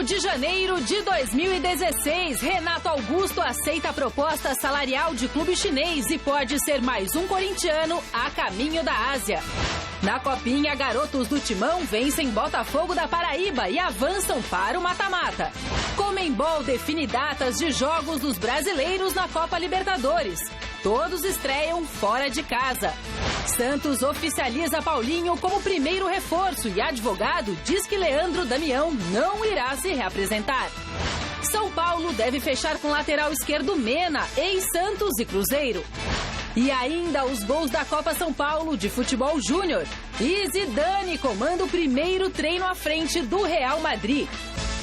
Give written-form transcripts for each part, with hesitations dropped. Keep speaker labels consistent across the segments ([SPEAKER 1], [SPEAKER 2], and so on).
[SPEAKER 1] de janeiro de 2016, Renato Augusto aceita a proposta salarial de clube chinês e pode ser mais um corintiano a caminho da Ásia. Na Copinha, garotos do Timão vencem Botafogo da Paraíba e avançam para o mata-mata. Conmebol define datas de jogos dos brasileiros na Copa Libertadores. Todos estreiam fora de casa. Santos oficializa Paulinho como primeiro reforço e advogado diz que Leandro Damião não irá se reapresentar. São Paulo deve fechar com lateral esquerdo Mena, ex-Santos e Cruzeiro. E ainda os gols da Copa São Paulo de futebol júnior. E Zidane comanda o primeiro treino à frente do Real Madrid.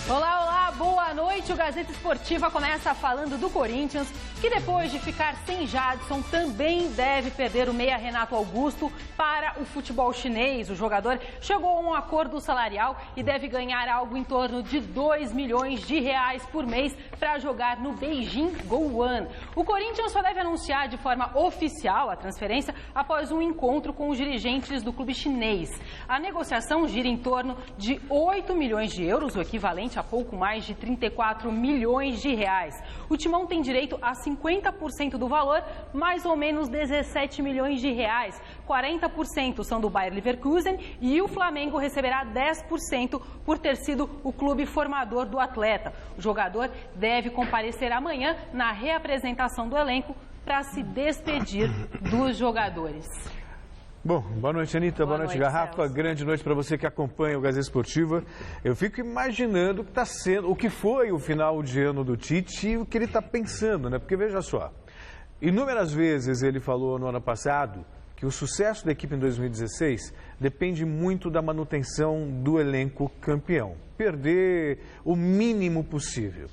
[SPEAKER 2] Olá, olá, boa noite. O Gazeta Esportiva começa falando do Corinthians, que depois de ficar sem Jadson, também deve perder o meia Renato Augusto para o futebol chinês. O jogador chegou a um acordo salarial e deve ganhar algo em torno de 2 milhões de reais por mês para jogar no Beijing Guoan. O Corinthians só deve anunciar de forma oficial a transferência após um encontro com os dirigentes do clube chinês. A negociação gira em torno de 8 milhões de euros, o equivalente a pouco mais de 34 milhões de reais. O Timão tem direito a 50% do valor, mais ou menos 17 milhões de reais. 40% são do Bayer Leverkusen e o Flamengo receberá 10% por ter sido o clube formador do atleta. O jogador deve comparecer amanhã na reapresentação do elenco para se despedir dos jogadores.
[SPEAKER 3] Bom, boa noite, Anitta. Boa noite, Garrafa.
[SPEAKER 2] Celso.
[SPEAKER 3] Grande noite para você que acompanha o Gazeta Esportiva. Eu fico imaginando o que foi o final de ano do Tite e o que ele está pensando, né? Porque veja só, inúmeras vezes ele falou no ano passado que o sucesso da equipe em 2016 depende muito da manutenção do elenco campeão. Perder o mínimo possível.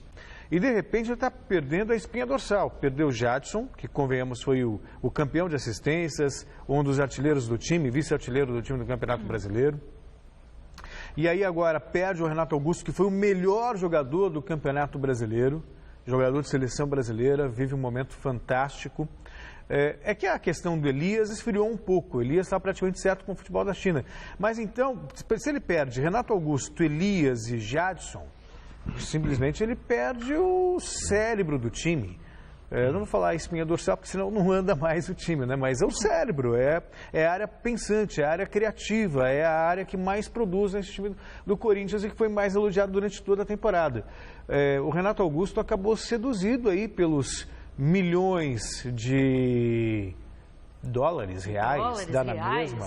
[SPEAKER 3] E, de repente, ele está perdendo a espinha dorsal. Perdeu o Jadson, que, convenhamos, foi o campeão de assistências, um dos artilheiros do time, vice-artilheiro do time do Campeonato Brasileiro. E aí, agora, perde o Renato Augusto, que foi o melhor jogador do Campeonato Brasileiro, jogador de seleção brasileira, vive um momento fantástico. É que a questão do Elias esfriou um pouco. O Elias está praticamente certo com o futebol da China. Mas, então, se ele perde Renato Augusto, Elias e Jadson, simplesmente ele perde o cérebro do time. Eu não vou falar espinha dorsal, porque senão não anda mais o time, né? Mas é o cérebro, é a área pensante, é a área criativa, é a área que mais produz nesse time do Corinthians e que foi mais elogiado durante toda a temporada. O Renato Augusto acabou seduzido aí pelos milhões de dólares, reais, dá na mesma.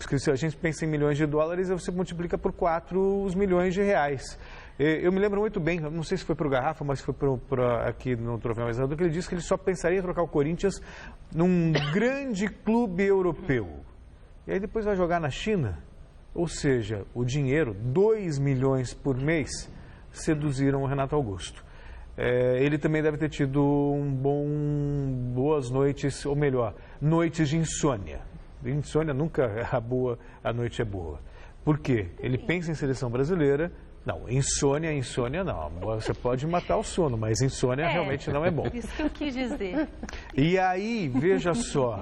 [SPEAKER 3] Se a gente pensa em milhões de dólares, você multiplica por 4 os milhões de reais. Eu me lembro muito bem, não sei se foi para o Garrafa, mas foi aqui no Troféu Mais Alto, que ele disse que ele só pensaria em trocar o Corinthians num grande clube europeu. E aí depois vai jogar na China, ou seja, o dinheiro, 2 milhões por mês, seduziram o Renato Augusto. Ele também deve ter tido boas noites, ou melhor, noites de insônia. Insônia nunca é boa, a noite é boa. Por quê? Ele pensa em seleção brasileira. Não, insônia não. Você pode matar o sono, mas insônia realmente não é bom.
[SPEAKER 2] Isso que eu quis dizer.
[SPEAKER 3] E aí, veja só,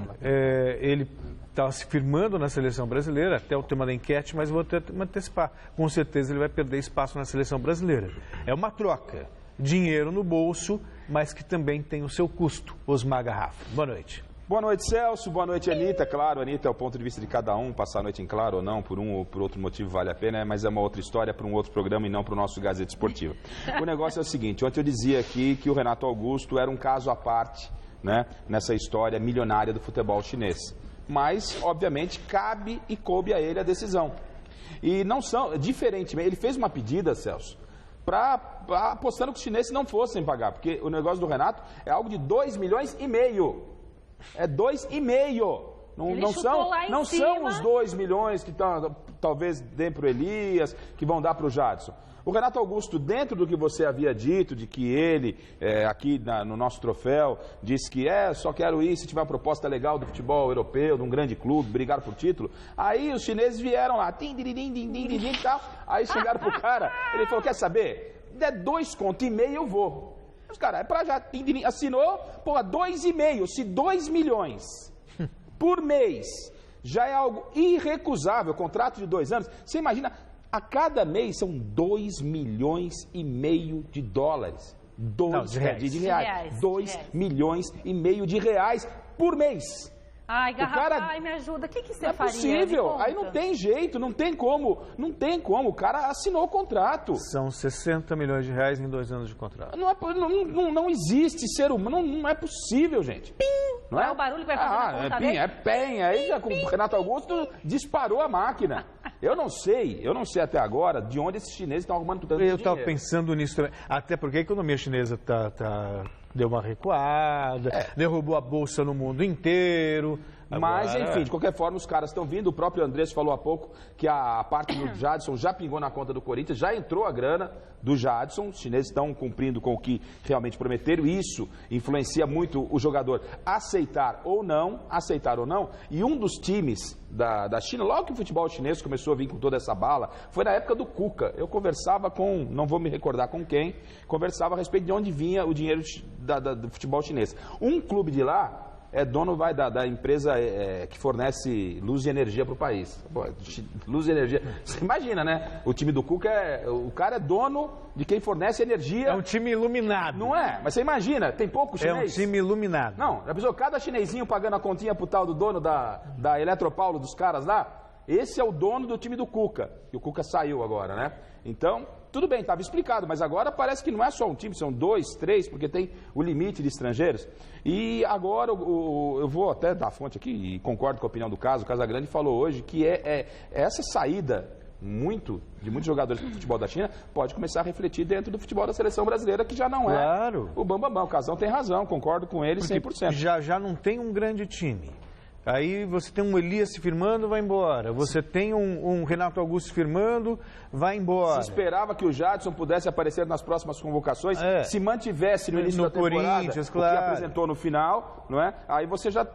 [SPEAKER 3] ele está se firmando na seleção brasileira, até o tema da enquete, mas vou me antecipar. Com certeza ele vai perder espaço na seleção brasileira. É uma troca. Dinheiro no bolso, mas que também tem o seu custo. Osmar Garrafa. Boa noite.
[SPEAKER 4] Boa noite, Celso. Boa noite, Anitta. Claro, Anitta, é o ponto de vista de cada um. Passar a noite em claro ou não, por um ou por outro motivo vale a pena, mas é uma outra história para um outro programa e não para o nosso Gazeta Esportiva. O negócio é o seguinte, ontem eu dizia aqui que o Renato Augusto era um caso à parte, né, nessa história milionária do futebol chinês. Mas, obviamente, cabe e coube a ele a decisão. E não são, diferentemente, ele fez uma pedida, Celso, apostando que os chineses não fossem pagar, porque o negócio do Renato é algo de 2 milhões e meio. É 2,5. Não são os 2 milhões que talvez dêem para o Elias, que vão dar para o Jadson. O Renato Augusto, dentro do que você havia dito, de que ele, aqui no nosso troféu, disse que só quero ir se tiver uma proposta legal do futebol europeu, de um grande clube, brigar por título. Aí os chineses vieram lá, e tal, aí chegaram pro cara, ele falou, quer saber? Der 2,5 conto eu vou. Os caras, já assinou, 2,5, se 2 milhões por mês já é algo irrecusável, contrato de 2 anos, você imagina A cada mês são 2,5 milhões de dólares.
[SPEAKER 3] De reais.
[SPEAKER 4] 2,5 milhões de reais por mês.
[SPEAKER 2] Ai, Garrafa, me ajuda. O que você faria?
[SPEAKER 4] Não é possível. Aí não tem jeito, não tem como. O cara assinou o contrato.
[SPEAKER 3] São 60 milhões de reais em 2 anos de contrato.
[SPEAKER 4] Não existe ser humano, não é possível, gente.
[SPEAKER 2] Pim! Não é o barulho que vai fazer na conta dele?
[SPEAKER 4] É PEM. Aí já com o Renato Augusto disparou a máquina. Eu não sei até agora de onde esses chineses estão arrumando tanto dinheiro.
[SPEAKER 3] Eu estava pensando nisso também. Até porque a economia chinesa deu uma recuada, derrubou a bolsa no mundo inteiro.
[SPEAKER 4] Mas, enfim, de qualquer forma, os caras estão vindo. O próprio Andrés falou há pouco que a parte do Jadson já pingou na conta do Corinthians, já entrou a grana do Jadson. Os chineses estão cumprindo com o que realmente prometeram. Isso influencia muito o jogador aceitar ou não. E um dos times da China, logo que o futebol chinês começou a vir com toda essa bala, foi na época do Cuca. Eu conversava com, não vou me recordar com quem, conversava a respeito de onde vinha o dinheiro do futebol chinês. Um clube de lá é dono da empresa que fornece luz e energia para o país. Pô, luz e energia. Você imagina, né? O time do Cuca, o cara é dono de quem fornece energia.
[SPEAKER 3] É um time iluminado.
[SPEAKER 4] Não é? Mas você imagina, tem pouco chinês.
[SPEAKER 3] É um time iluminado.
[SPEAKER 4] Não, já pensou, cada chinesinho pagando a continha pro tal do dono da Eletropaulo dos caras lá? Esse é o dono do time do Cuca. E o Cuca saiu agora, né? Então, tudo bem, estava explicado, mas agora parece que não é só um time, são 2, 3, porque tem o limite de estrangeiros. E agora eu vou até dar a fonte aqui, e concordo com a opinião do Caso. O Casagrande falou hoje que essa saída de muitos jogadores do futebol da China pode começar a refletir dentro do futebol da seleção brasileira, que já não é o bambambam. O Casão tem razão, concordo com ele 100%.
[SPEAKER 3] Já não tem um grande time. Aí você tem um Elias se firmando, vai embora. Você tem um Renato Augusto firmando, vai embora.
[SPEAKER 4] Se esperava que o Jadson pudesse aparecer nas próximas convocações, se mantivesse no início da temporada,
[SPEAKER 3] Corinthians,
[SPEAKER 4] o que apresentou no final, não é? Aí você já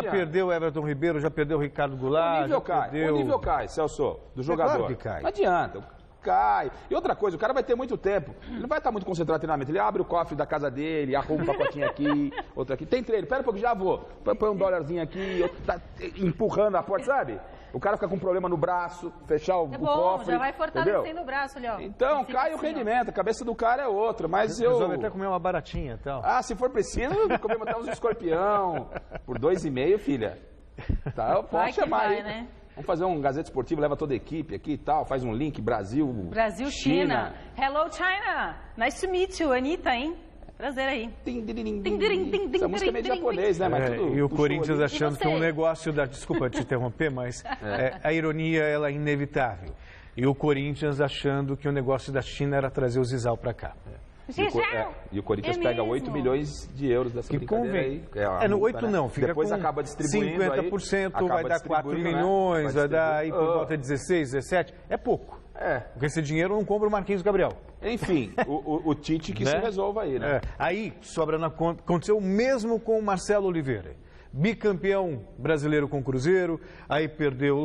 [SPEAKER 3] perdeu o Everton Ribeiro, já perdeu o Ricardo Goulart.
[SPEAKER 4] O nível cai, Celso, do jogador.
[SPEAKER 3] Claro que cai.
[SPEAKER 4] Não adianta. Cai. E outra coisa, o cara vai ter muito tempo. Ele não vai estar muito concentrado no treinamento. Ele abre o cofre da casa dele, arruma um pacotinho aqui, outro aqui. Tem treino, pera um pouco, já vou. Põe um dólarzinho aqui, outro tá empurrando a porta, sabe? O cara fica com um problema no braço, fechar o cofre.
[SPEAKER 2] Já vai fortalecendo o braço ali, ó.
[SPEAKER 4] Então, cai o rendimento, a cabeça do cara é outra, mas
[SPEAKER 3] resolve até comer uma baratinha e tal.
[SPEAKER 4] Se for preciso, comer até uns escorpião. Por 2,5, filha. Tá, pode chamar aí. Né? Vamos fazer um Gazeta Esportivo, leva toda a equipe aqui e tal, faz um link Brasil-China.
[SPEAKER 2] Hello, China. Nice to meet you, Anitta, hein? Prazer aí.
[SPEAKER 4] Essa música é meio japonês, né? Mas
[SPEAKER 3] e o Corinthians achando que é um negócio Desculpa te interromper, mas a ironia ela é inevitável. E o Corinthians achando que o negócio da China era trazer o Zizal para cá.
[SPEAKER 4] E o Corinthians pega 8 milhões de euros dessa brincadeira aí.
[SPEAKER 3] No 8 não, fica
[SPEAKER 4] depois
[SPEAKER 3] com
[SPEAKER 4] acaba distribuindo
[SPEAKER 3] 50%,
[SPEAKER 4] aí,
[SPEAKER 3] vai dar 4 milhões, vai dar aí por volta de 16, 17. É pouco. Porque esse dinheiro não compra o Marquinhos Gabriel.
[SPEAKER 4] Enfim, o Tite que se resolva aí, né?
[SPEAKER 3] Aí, sobra na conta, aconteceu o mesmo com o Marcelo Oliveira. Bicampeão brasileiro com o Cruzeiro, aí perdeu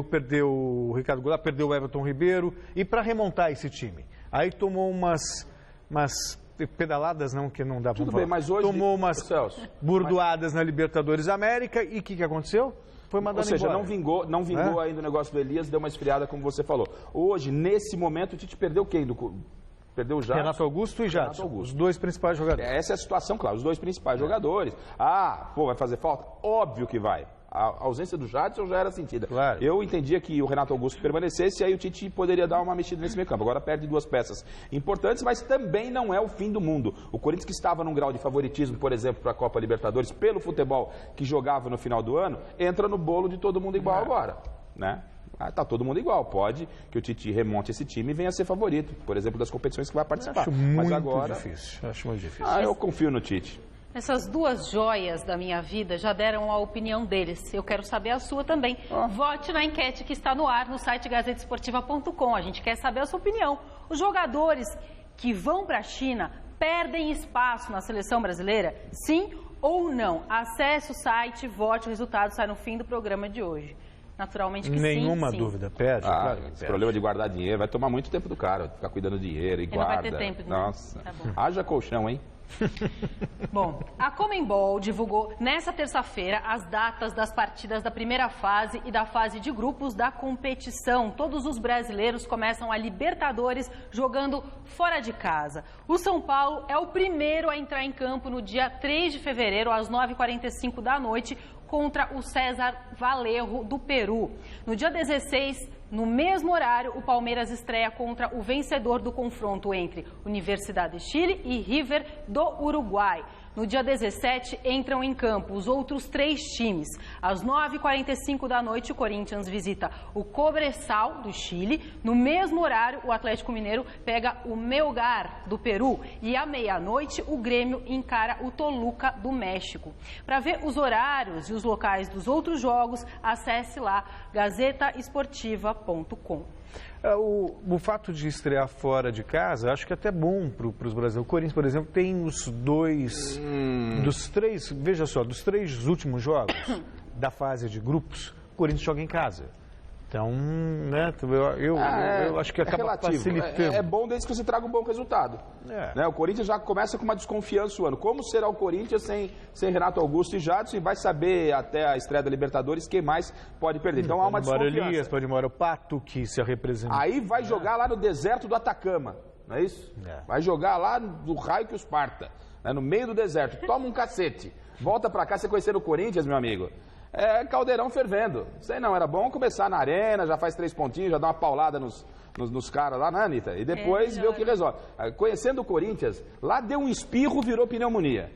[SPEAKER 3] o Ricardo Goulart, perdeu o Everton Ribeiro, e para remontar esse time, aí tomou umas pedaladas, não, que não dá para falar.
[SPEAKER 4] Tudo bem, mas hoje...
[SPEAKER 3] Tomou umas burdoadas na Libertadores América, e o que aconteceu? Foi mandado embora.
[SPEAKER 4] Ou seja, não vingou ainda o negócio do Elias, deu uma esfriada, como você falou. Hoje, nesse momento, o Tite perdeu quem? Perdeu o Jadson.
[SPEAKER 3] Renato Augusto e Jadson, os dois principais jogadores.
[SPEAKER 4] Essa é a situação, claro, os dois principais jogadores. Vai fazer falta? Óbvio que vai. A ausência do Jadson já era sentida.
[SPEAKER 3] Claro.
[SPEAKER 4] Eu entendia que o Renato Augusto permanecesse, e aí o Tite poderia dar uma mexida nesse meio campo. Agora perde 2 peças importantes, mas também não é o fim do mundo. O Corinthians, que estava num grau de favoritismo, por exemplo, para a Copa Libertadores, pelo futebol que jogava no final do ano, entra no bolo de todo mundo igual agora, né? Tá todo mundo igual. Pode que o Tite remonte esse time e venha a ser favorito, por exemplo, das competições que vai participar.
[SPEAKER 3] Acho muito difícil.
[SPEAKER 4] Eu confio no Tite.
[SPEAKER 2] Essas duas joias da minha vida já deram a opinião deles. Eu quero saber a sua também. Vote na enquete que está no ar no site gazetesportiva.com. A gente quer saber a sua opinião. Os jogadores que vão para a China perdem espaço na seleção brasileira? Sim ou não? Acesse o site, vote, o resultado sai no fim do programa de hoje. Naturalmente que
[SPEAKER 3] Nenhuma
[SPEAKER 2] sim.
[SPEAKER 3] dúvida, perde. Claro,
[SPEAKER 4] esse problema de guardar dinheiro vai tomar muito tempo do cara, ficar cuidando do dinheiro e guarda.
[SPEAKER 2] Não vai ter tempo.
[SPEAKER 4] Nossa,
[SPEAKER 2] tá bom.
[SPEAKER 4] Haja colchão, hein?
[SPEAKER 2] Bom, a Conmebol divulgou nesta terça-feira as datas das partidas da primeira fase e da fase de grupos da competição. Todos os brasileiros começam a Libertadores jogando fora de casa. O São Paulo é o primeiro a entrar em campo no dia 3 de fevereiro, às 9h45 da noite, contra o César Valerro, do Peru. No dia 16, no mesmo horário, o Palmeiras estreia contra o vencedor do confronto entre Universidade de Chile e River do Uruguai. No dia 17, entram em campo os outros 3 times. Às 9h45 da noite, o Corinthians visita o Cobresal, do Chile. No mesmo horário, o Atlético Mineiro pega o Melgar, do Peru. E à meia-noite, o Grêmio encara o Toluca, do México. Para ver os horários e os locais dos outros jogos, acesse lá gazetaesportiva.com.
[SPEAKER 3] O fato de estrear fora de casa, acho que é até bom para os brasileiros. O Corinthians, por exemplo, tem os dois, dos 3, veja só, dos 3 últimos jogos da fase de grupos, o Corinthians joga em casa. Então, né, eu acho que acaba facilitando.
[SPEAKER 4] É bom desde que você traga um bom resultado. Né, o Corinthians já começa com uma desconfiança o ano. Como será o Corinthians sem Renato Augusto e Jadson? E vai saber até a estreia da Libertadores quem mais pode perder. Então há uma desconfiança.
[SPEAKER 3] Elias, pode embora o Pato, que se representa.
[SPEAKER 4] Aí vai jogar lá no deserto do Atacama, não é isso? Vai jogar lá do raio que os parta, né, no meio do deserto. Toma um cacete. Volta pra cá, você conhecer o Corinthians, meu amigo. É caldeirão fervendo. Sei não, era bom começar na arena, já faz 3 pontinhos, já dá uma paulada nos caras lá, né, Anitta? E depois vê o que resolve. Conhecendo o Corinthians, lá deu um espirro, virou pneumonia.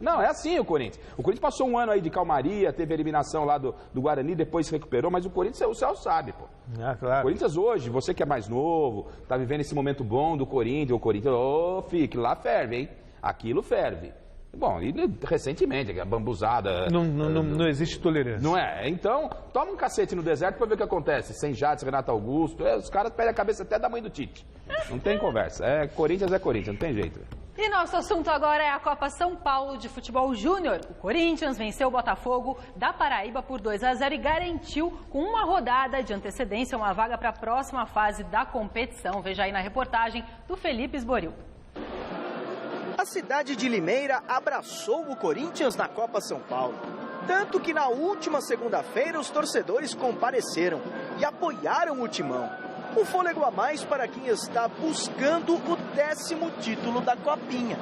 [SPEAKER 4] Não, é assim o Corinthians. O Corinthians passou um ano aí de calmaria, teve a eliminação lá do Guarani, depois se recuperou, mas o Corinthians, o céu sabe, pô.
[SPEAKER 3] Claro.
[SPEAKER 4] O Corinthians hoje, você que é mais novo, tá vivendo esse momento bom do Corinthians, fique, lá ferve, hein? Aquilo ferve. Bom, e recentemente, a bambuzada...
[SPEAKER 3] Não existe tolerância.
[SPEAKER 4] Não é? Então, toma um cacete no deserto pra ver o que acontece. Sem Jadson, Renato Augusto, os caras perdem a cabeça até da mãe do Tite. Não tem conversa. Corinthians, não tem jeito.
[SPEAKER 2] E nosso assunto agora é a Copa São Paulo de Futebol Júnior. O Corinthians venceu o Botafogo da Paraíba por 2-0 e garantiu, com uma rodada de antecedência, uma vaga para a próxima fase da competição. Veja aí na reportagem do Felipe Esboril.
[SPEAKER 5] A cidade de Limeira abraçou o Corinthians na Copa São Paulo. Tanto que na última segunda-feira os torcedores compareceram e apoiaram o Timão. Um fôlego a mais para quem está buscando o 10º título da Copinha.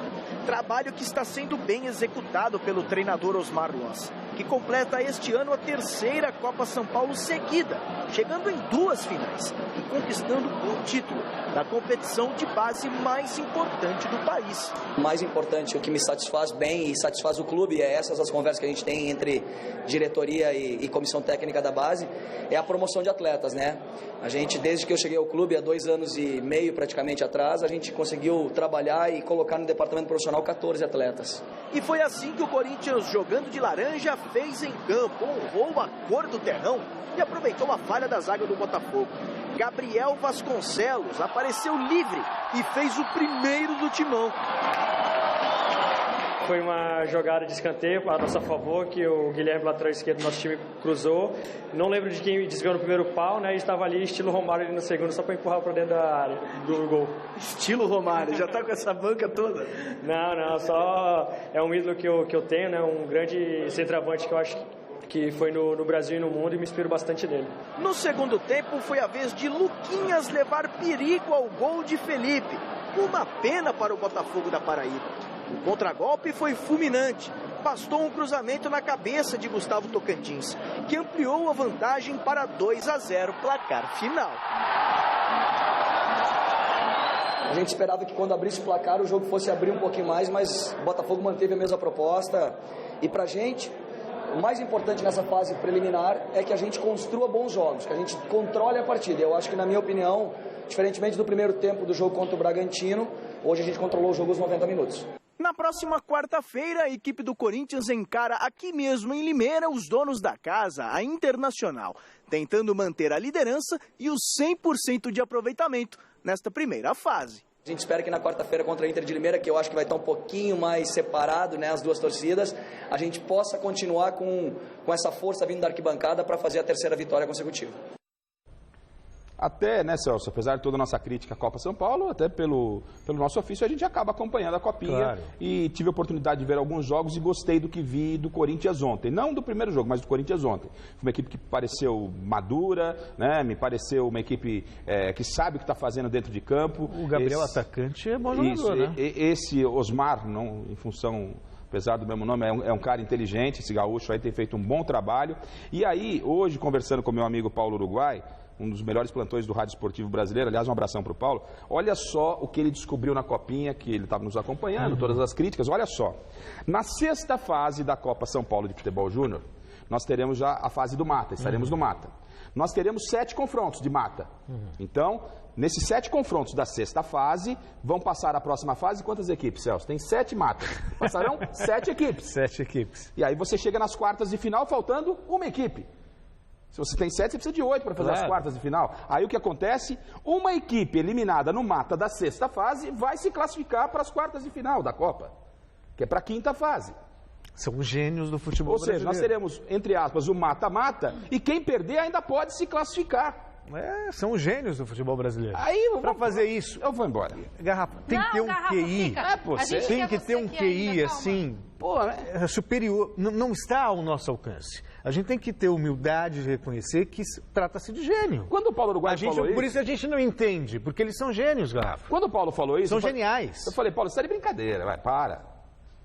[SPEAKER 5] Trabalho que está sendo bem executado pelo treinador Osmar Loss, que completa este ano a 3ª Copa São Paulo seguida, chegando em 2 finais e conquistando um título da competição de base mais importante do país.
[SPEAKER 6] O mais importante, o que me satisfaz bem e satisfaz o clube, é essas as conversas que a gente tem entre diretoria e comissão técnica da base, é a promoção de atletas, né? A gente, desde que eu cheguei ao clube, há 2 anos e meio praticamente atrás, a gente conseguiu trabalhar e colocar no departamento profissional 14 atletas.
[SPEAKER 5] E foi assim que o Corinthians, jogando de laranja, fez em campo, honrou a cor do terrão e aproveitou a falha da zaga do Botafogo. Gabriel Vasconcelos apareceu livre e fez o primeiro do Timão.
[SPEAKER 7] Foi uma jogada de escanteio a nosso favor, que o Guilherme, lateral esquerdo do nosso time, cruzou. Não lembro de quem desviou no primeiro pau, né? E estava ali, estilo Romário, ali no segundo, só para empurrar para dentro da área do gol.
[SPEAKER 5] Estilo Romário, já tá com essa banca toda?
[SPEAKER 7] Não, só é um ídolo que eu tenho, né? Um grande centroavante que eu acho que foi no Brasil e no mundo, e me inspiro bastante nele.
[SPEAKER 5] No segundo tempo, foi a vez de Luquinhas levar perigo ao gol de Felipe. Uma pena para o Botafogo da Paraíba. O contragolpe foi fulminante. Bastou um cruzamento na cabeça de Gustavo Tocantins, que ampliou a vantagem para 2-0, placar final.
[SPEAKER 6] A gente esperava que quando abrisse o placar o jogo fosse abrir um pouquinho mais, mas o Botafogo manteve a mesma proposta. E pra gente, o mais importante nessa fase preliminar é que a gente construa bons jogos, que a gente controle a partida. Eu acho que, na minha opinião, diferentemente do primeiro tempo do jogo contra o Bragantino, hoje a gente controlou o jogo os 90 minutos.
[SPEAKER 5] Na próxima quarta-feira, a equipe do Corinthians encara aqui mesmo em Limeira os donos da casa, a Internacional, tentando manter a liderança e o 100% de aproveitamento nesta primeira fase.
[SPEAKER 6] A gente espera que na quarta-feira contra a Inter de Limeira, que eu acho que vai estar um pouquinho mais separado, né, as duas torcidas, a gente possa continuar com essa força vindo da arquibancada para fazer a 3ª vitória consecutiva.
[SPEAKER 4] até, né, Celso, apesar de toda a nossa crítica à Copa São Paulo, até pelo nosso ofício, a gente acaba acompanhando a Copinha.
[SPEAKER 3] Claro.
[SPEAKER 4] E tive a oportunidade de ver alguns jogos e gostei do que vi do Corinthians ontem. Não do primeiro jogo, mas do Corinthians ontem. Foi uma equipe que pareceu madura, né, me pareceu uma equipe que sabe o que está fazendo dentro de campo.
[SPEAKER 3] O Gabriel, atacante, é bom jogador, né?
[SPEAKER 4] Esse Osmar, não, em função... apesar do mesmo nome, é um cara inteligente, esse gaúcho aí tem feito um bom trabalho. E aí, hoje, conversando com meu amigo Paulo Uruguai, um dos melhores plantões do Rádio Esportivo Brasileiro, aliás, um abração para o Paulo, olha só o que ele descobriu na Copinha, que ele estava nos acompanhando, todas as críticas, olha só. Na sexta fase da Copa São Paulo de Futebol Júnior, nós teremos já a fase do mata, estaremos no mata. Nós teremos 7 confrontos de mata. Então, nesses 7 confrontos da sexta fase, vão passar a próxima fase quantas equipes, Celso? Tem 7 matas. Passarão 7 equipes.
[SPEAKER 3] 7 equipes.
[SPEAKER 4] E aí você chega nas quartas de final faltando uma equipe. Se você tem 7, você precisa de 8 para fazer as quartas de final. Aí o que acontece? Uma equipe eliminada no mata da sexta fase vai se classificar para as quartas de final da Copa, que é para a quinta fase.
[SPEAKER 3] São gênios do futebol brasileiro.
[SPEAKER 4] Ou seja, nós teremos, entre aspas, o mata-mata e quem perder ainda pode se classificar.
[SPEAKER 3] São gênios do futebol brasileiro.
[SPEAKER 4] Aí,
[SPEAKER 3] para fazer isso,
[SPEAKER 4] eu vou embora.
[SPEAKER 3] Garrafa, tem que ter um QI. Tem que ter um QI assim, superior. Não está ao nosso alcance. A gente tem que ter humildade de reconhecer que trata-se de gênio.
[SPEAKER 4] Quando o Paulo Uruguai falou isso...
[SPEAKER 3] Por isso a gente não entende, porque eles são gênios, Garrafa.
[SPEAKER 4] Quando o Paulo falou isso...
[SPEAKER 3] São geniais.
[SPEAKER 4] Eu falei, Paulo, você está de brincadeira, vai, para.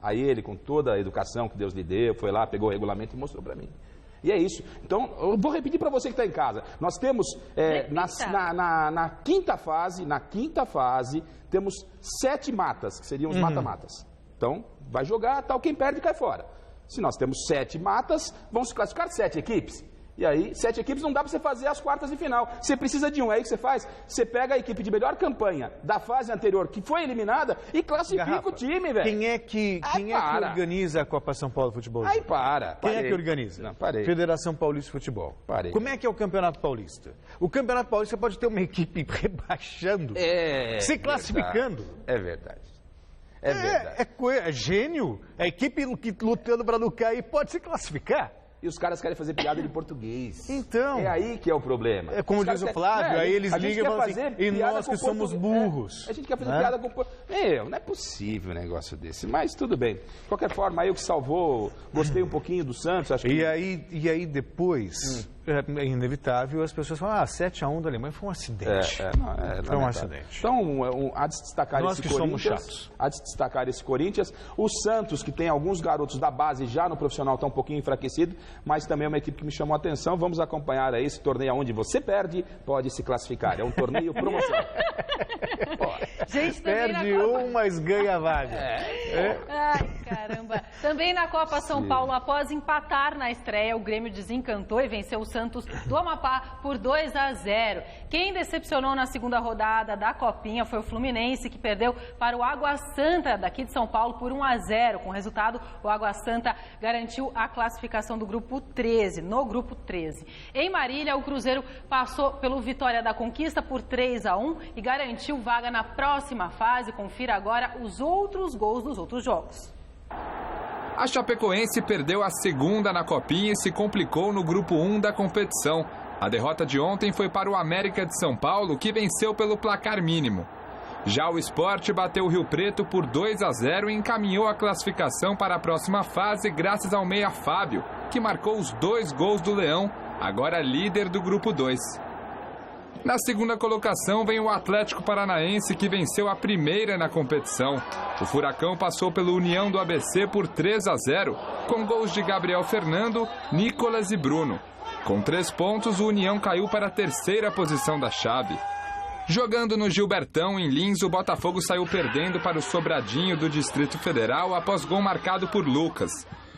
[SPEAKER 4] Aí ele, com toda a educação que Deus lhe deu, foi lá, pegou o regulamento e mostrou para mim. E é isso. Então, eu vou repetir para você que está em casa. Nós temos, na quinta fase, temos 7 matas, que seriam os mata-matas. Então, vai jogar, tal, quem perde cai fora. Se nós temos 7 matas, vão se classificar 7 equipes. E aí, 7 equipes não dá para você fazer as quartas de final. Você precisa de um. Aí o que você faz? Você pega a equipe de melhor campanha da fase anterior, que foi eliminada, e classifica o time, velho.
[SPEAKER 3] Quem é que organiza a Copa São Paulo de Futebol?
[SPEAKER 4] Aí para.
[SPEAKER 3] Quem é que organiza?
[SPEAKER 4] Não, parei.
[SPEAKER 3] Federação Paulista de Futebol.
[SPEAKER 4] Parei.
[SPEAKER 3] Como é que é o Campeonato Paulista? O Campeonato Paulista pode ter uma equipe rebaixando, se classificando.
[SPEAKER 4] É verdade. É verdade.
[SPEAKER 3] É gênio. A equipe lutando para não cair pode se classificar.
[SPEAKER 4] E os caras querem fazer piada de português.
[SPEAKER 3] Então.
[SPEAKER 4] É aí que é o problema.
[SPEAKER 3] É como diz o Flávio, aí eles ligam e falam assim, e nós que somos burros.
[SPEAKER 4] A gente quer fazer piada com... não é possível um negócio desse, mas tudo bem. De qualquer forma, aí o que salvou, gostei um pouquinho do Santos, acho que...
[SPEAKER 3] E aí depois, é inevitável, as pessoas falam, 7-1 da Alemanha foi um acidente. Foi um acidente.
[SPEAKER 4] Então, há de se destacar
[SPEAKER 3] nós
[SPEAKER 4] esse
[SPEAKER 3] que
[SPEAKER 4] Corinthians.
[SPEAKER 3] Somos chatos.
[SPEAKER 4] Há de se destacar esse Corinthians. O Santos, que tem alguns garotos da base já no profissional, está um pouquinho enfraquecido, mas também é uma equipe que me chamou a atenção. Vamos acompanhar aí esse torneio onde você perde, pode se classificar. É um torneio promoção.
[SPEAKER 2] Gente,
[SPEAKER 3] perde mas ganha a vaga.
[SPEAKER 2] Ai, caramba. Também na Copa São Paulo, após empatar na estreia, o Grêmio desencantou e venceu o Santos do Amapá por 2-0. Quem decepcionou na segunda rodada da Copinha foi o Fluminense, que perdeu para o Água Santa, daqui de São Paulo, por 1-0. Com o resultado, o Água Santa garantiu a classificação do grupo 13, no grupo 13. Em Marília, o Cruzeiro passou pelo Vitória da Conquista por 3-1 e garantiu vaga na próxima fase. Confira agora os outros gols dos outros jogos.
[SPEAKER 8] A Chapecoense perdeu a segunda na Copinha e se complicou no grupo 1 da competição. A derrota de ontem foi para o América de São Paulo, que venceu pelo placar mínimo. Já o Sport bateu o Rio Preto por 2-0 e encaminhou a classificação para a próxima fase graças ao meia Fábio, que marcou os 2 gols do Leão, agora líder do grupo 2. Na segunda colocação vem o Atlético Paranaense, que venceu a primeira na competição. O Furacão passou pelo União do ABC por 3-0, com gols de Gabriel Fernando, Nicolas e Bruno. Com 3 pontos, o União caiu para a terceira posição da chave. Jogando no Gilbertão, em Lins, o Botafogo saiu perdendo para o Sobradinho do Distrito Federal após gol marcado por Lucas.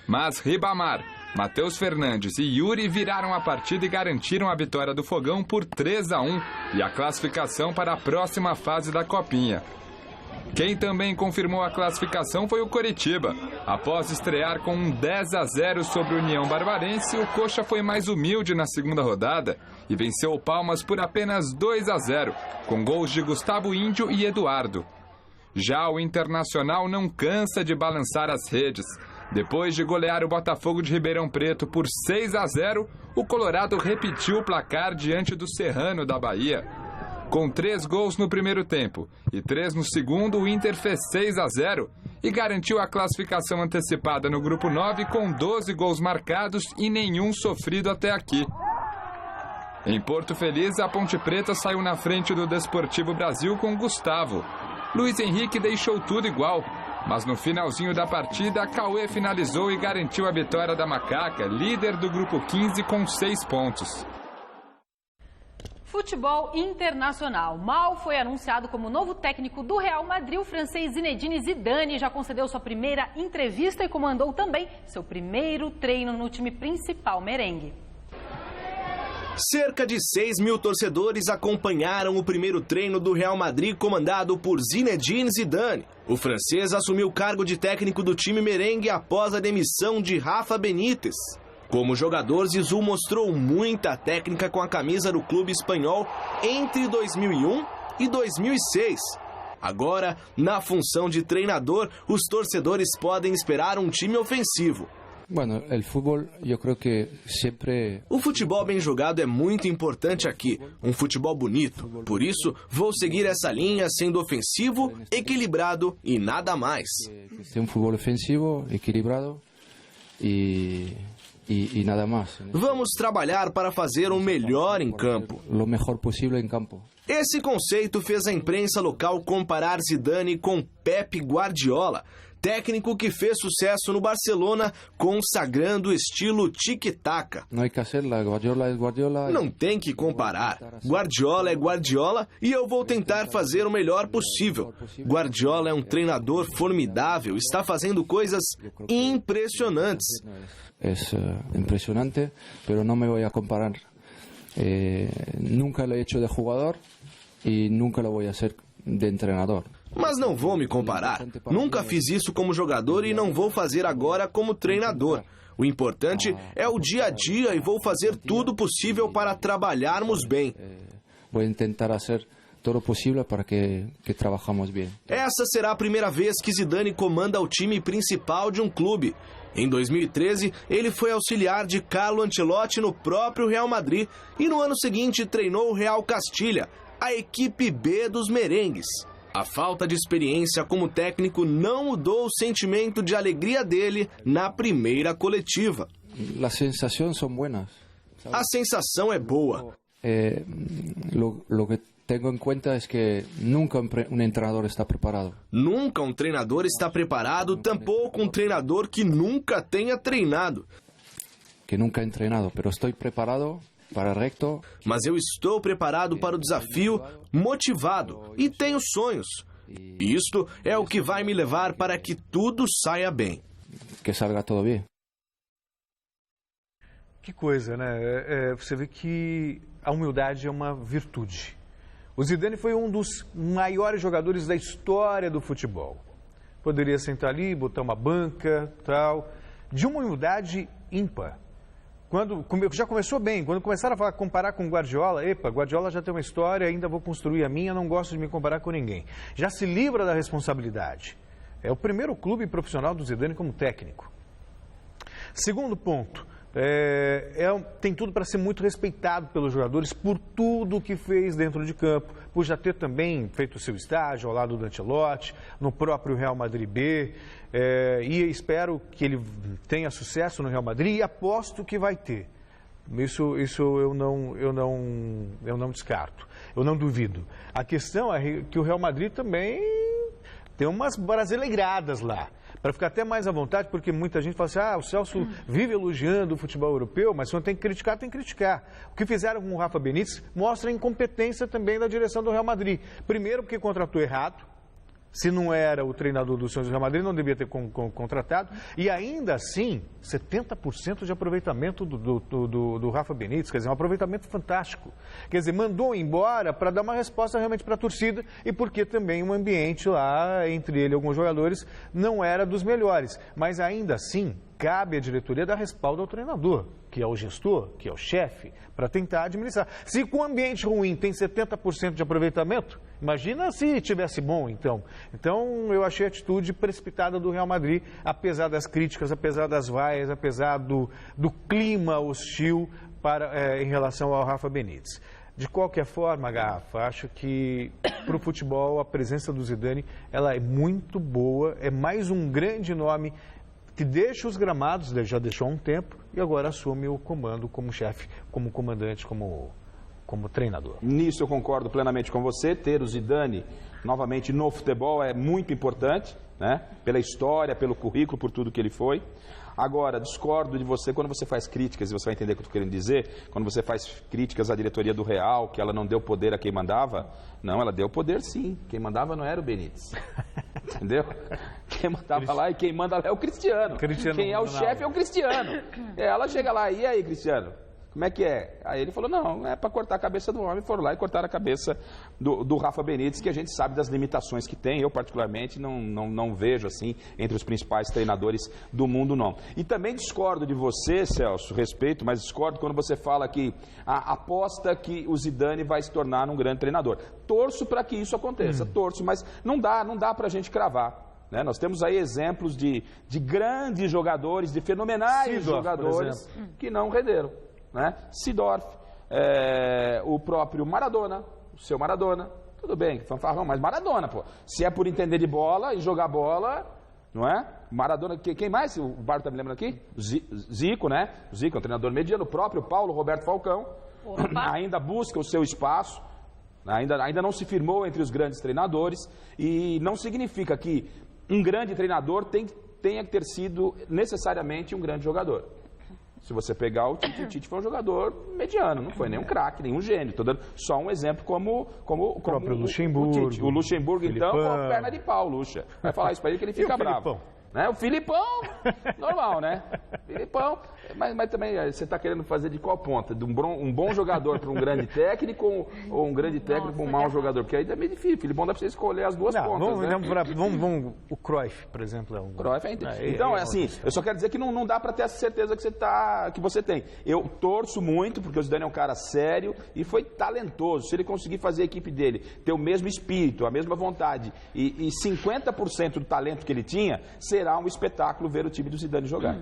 [SPEAKER 8] Mas Ribamar, Matheus Fernandes e Yuri viraram a partida e garantiram a vitória do Fogão por 3-1 e a classificação para a próxima fase da Copinha. Quem também confirmou a classificação foi o Coritiba. Após estrear com um 10-0 sobre o União Barbarense, o Coxa foi mais humilde na segunda rodada e venceu o Palmas por apenas 2-0, com gols de Gustavo Índio e Eduardo. Já o Internacional não cansa de balançar as redes. Depois de golear o Botafogo de Ribeirão Preto por 6-0, o Colorado repetiu o placar diante do Serrano da Bahia. Com 3 gols no primeiro tempo e 3 no segundo, o Inter fez 6-0 e garantiu a classificação antecipada no Grupo 9 com 12 gols marcados e nenhum sofrido até aqui. Em Porto Feliz, a Ponte Preta saiu na frente do Desportivo Brasil com Gustavo. Luiz Henrique deixou tudo igual, mas no finalzinho da partida, Cauê finalizou e garantiu a vitória da Macaca, líder do Grupo 15 com 6 pontos.
[SPEAKER 2] Futebol internacional. Mal foi anunciado como novo técnico do Real Madrid. O francês Zinedine Zidane já concedeu sua primeira entrevista e comandou também seu primeiro treino no time principal merengue.
[SPEAKER 9] Cerca de 6 mil torcedores acompanharam o primeiro treino do Real Madrid comandado por Zinedine Zidane. O francês assumiu o cargo de técnico do time merengue após a demissão de Rafa Benítez. Como jogador, Zizou mostrou muita técnica com a camisa do clube espanhol entre 2001 e 2006. Agora, na função de treinador, os torcedores podem esperar um time ofensivo. O futebol bem jogado é muito importante aqui, um futebol bonito. Por isso, vou seguir essa linha sendo ofensivo, equilibrado e nada mais.
[SPEAKER 10] Um futebol ofensivo, equilibrado e nada mais.
[SPEAKER 9] Vamos trabalhar para fazer o melhor em campo.
[SPEAKER 10] O melhor possível em campo.
[SPEAKER 9] Esse conceito fez a imprensa local comparar Zidane com Pep Guardiola, técnico que fez sucesso no Barcelona, consagrando o estilo tic-tac. Não tem que comparar. Guardiola é Guardiola e eu vou tentar fazer o melhor possível. Guardiola é um treinador formidável, está fazendo coisas impressionantes.
[SPEAKER 10] É impressionante, mas não me vou a comparar. Nunca lo he hecho de jogador e nunca lo voy a hacer de treinador.
[SPEAKER 9] Mas não vou me comparar. Nunca fiz isso como jogador e não vou fazer agora como treinador. O importante é o dia a dia e vou fazer tudo possível para trabalharmos bem.
[SPEAKER 10] Vou tentar fazer todo possível para que trabalhamos bem.
[SPEAKER 9] Essa será a primeira vez que Zidane comanda o time principal de um clube. Em 2013, ele foi auxiliar de Carlo Ancelotti no próprio Real Madrid e no ano seguinte treinou o Real Castilha, a equipe B dos merengues. A falta de experiência como técnico não mudou o sentimento de alegria dele na primeira coletiva.
[SPEAKER 10] As sensações são boas.
[SPEAKER 9] A sensação é boa.
[SPEAKER 10] Lo que tenho em conta é que nunca um treinador está preparado.
[SPEAKER 9] Nunca um treinador está preparado, tampouco um treinador que nunca tenha treinado.
[SPEAKER 10] Que nunca he treinado, mas estou preparado para recto.
[SPEAKER 9] Mas eu estou preparado para o desafio, motivado e tenho sonhos. Isto é o que vai me levar para que tudo saia bem.
[SPEAKER 10] Que salga tudo bem.
[SPEAKER 3] Que coisa, né? Você vê que a humildade é uma virtude. O Zidane foi um dos maiores jogadores da história do futebol. Poderia sentar ali, botar uma banca, tal, de uma humildade ímpar. Já começou bem, quando começaram a comparar com Guardiola, Guardiola já tem uma história, ainda vou construir a minha, não gosto de me comparar com ninguém. Já se livra da responsabilidade. É o primeiro clube profissional do Zidane como técnico. Segundo ponto, tem tudo para ser muito respeitado pelos jogadores por tudo que fez dentro de campo, por já ter também feito o seu estágio ao lado do Ancelotti, no próprio Real Madrid B, e espero que ele tenha sucesso no Real Madrid e aposto que vai ter. Isso eu não descarto, eu não duvido. A questão é que o Real Madrid também tem umas brasileiradas lá, para ficar até mais à vontade, porque muita gente fala assim, o Celso vive elogiando o futebol europeu, mas quando tem que criticar, tem que criticar. O que fizeram com o Rafa Benítez mostra a incompetência também da direção do Real Madrid. Primeiro porque contratou errado, se não era o treinador do Real Madrid, não devia ter contratado, e ainda assim, 70% de aproveitamento do Rafa Benítez, quer dizer, um aproveitamento fantástico. Quer dizer, mandou embora para dar uma resposta realmente para a torcida e porque também o ambiente lá, entre ele e alguns jogadores, não era dos melhores. Mas ainda assim, cabe à diretoria dar respaldo ao treinador, que é o gestor, que é o chefe, para tentar administrar. Se com um ambiente ruim tem 70% de aproveitamento, imagina se tivesse bom, então. Então, eu achei a atitude precipitada do Real Madrid, apesar das críticas, apesar das vaias, apesar do clima hostil em relação ao Rafa Benítez. De qualquer forma, Garrafa, acho que para o futebol a presença do Zidane ela é muito boa, é mais um grande nome que deixa os gramados, já deixou há um tempo, e agora assume o comando como chefe, como comandante, como treinador.
[SPEAKER 4] Nisso eu concordo plenamente com você, ter o Zidane novamente no futebol é muito importante, né? Pela história, pelo currículo, por tudo que ele foi. Agora, discordo de você quando você faz críticas, e você vai entender o que eu estou querendo dizer, quando você faz críticas à diretoria do Real, que ela não deu poder a quem mandava. Não, ela deu poder sim. Quem mandava não era o Benítez. Entendeu? Quem mandava lá e quem manda lá é o Cristiano. Quem é o chefe é o Cristiano. Ela chega lá, e aí, Cristiano? Como é que é? Aí ele falou, não, é para cortar a cabeça do homem. Foram lá e cortaram a cabeça do Rafa Benítez, que a gente sabe das limitações que tem. Eu, particularmente, não vejo, assim, entre os principais treinadores do mundo, não. E também discordo de você, Celso, respeito, mas discordo quando você fala que aposta que o Zidane vai se tornar um grande treinador. Torço para que isso aconteça, torço, mas não dá para a gente cravar. Né? Nós temos aí exemplos de grandes jogadores, de fenomenais jogadores que não renderam. Né? Seedorf, o próprio Maradona, o seu Maradona, tudo bem, fanfarrão, mas Maradona, pô. Se é por entender de bola e jogar bola, não é? Maradona, quem mais? O Bardo tá me lembrando aqui? Zico, né? O Zico é um treinador mediano, o próprio Paulo Roberto Falcão, ainda busca o seu espaço, ainda não se firmou entre os grandes treinadores, e não significa que um grande treinador tenha que ter sido necessariamente um grande jogador. Se você pegar o Tite foi um jogador mediano, não foi nem um craque, nem um gênio. Estou dando só um exemplo como o próprio
[SPEAKER 3] Luxemburgo.
[SPEAKER 4] O Luxemburgo, então, com perna de pau, Luxa. Vai falar isso para ele que ele fica bravo. Né? O Filipão, normal, né? Filipão, mas também você está querendo fazer de qual ponta? De um bom jogador para um grande técnico ou um grande técnico para um mau jogador? Porque aí é meio difícil. Filipão dá para você escolher as duas pontas, né?
[SPEAKER 3] Vamos, o Cruyff, por exemplo, é um...
[SPEAKER 4] Cruyff então, assim, eu só quero dizer que não dá para ter essa certeza que você tem. Eu torço muito, porque o Zidane é um cara sério e foi talentoso. Se ele conseguir fazer a equipe dele ter o mesmo espírito, a mesma vontade e 50% do talento que ele tinha, será um espetáculo ver o time do Zidane jogar.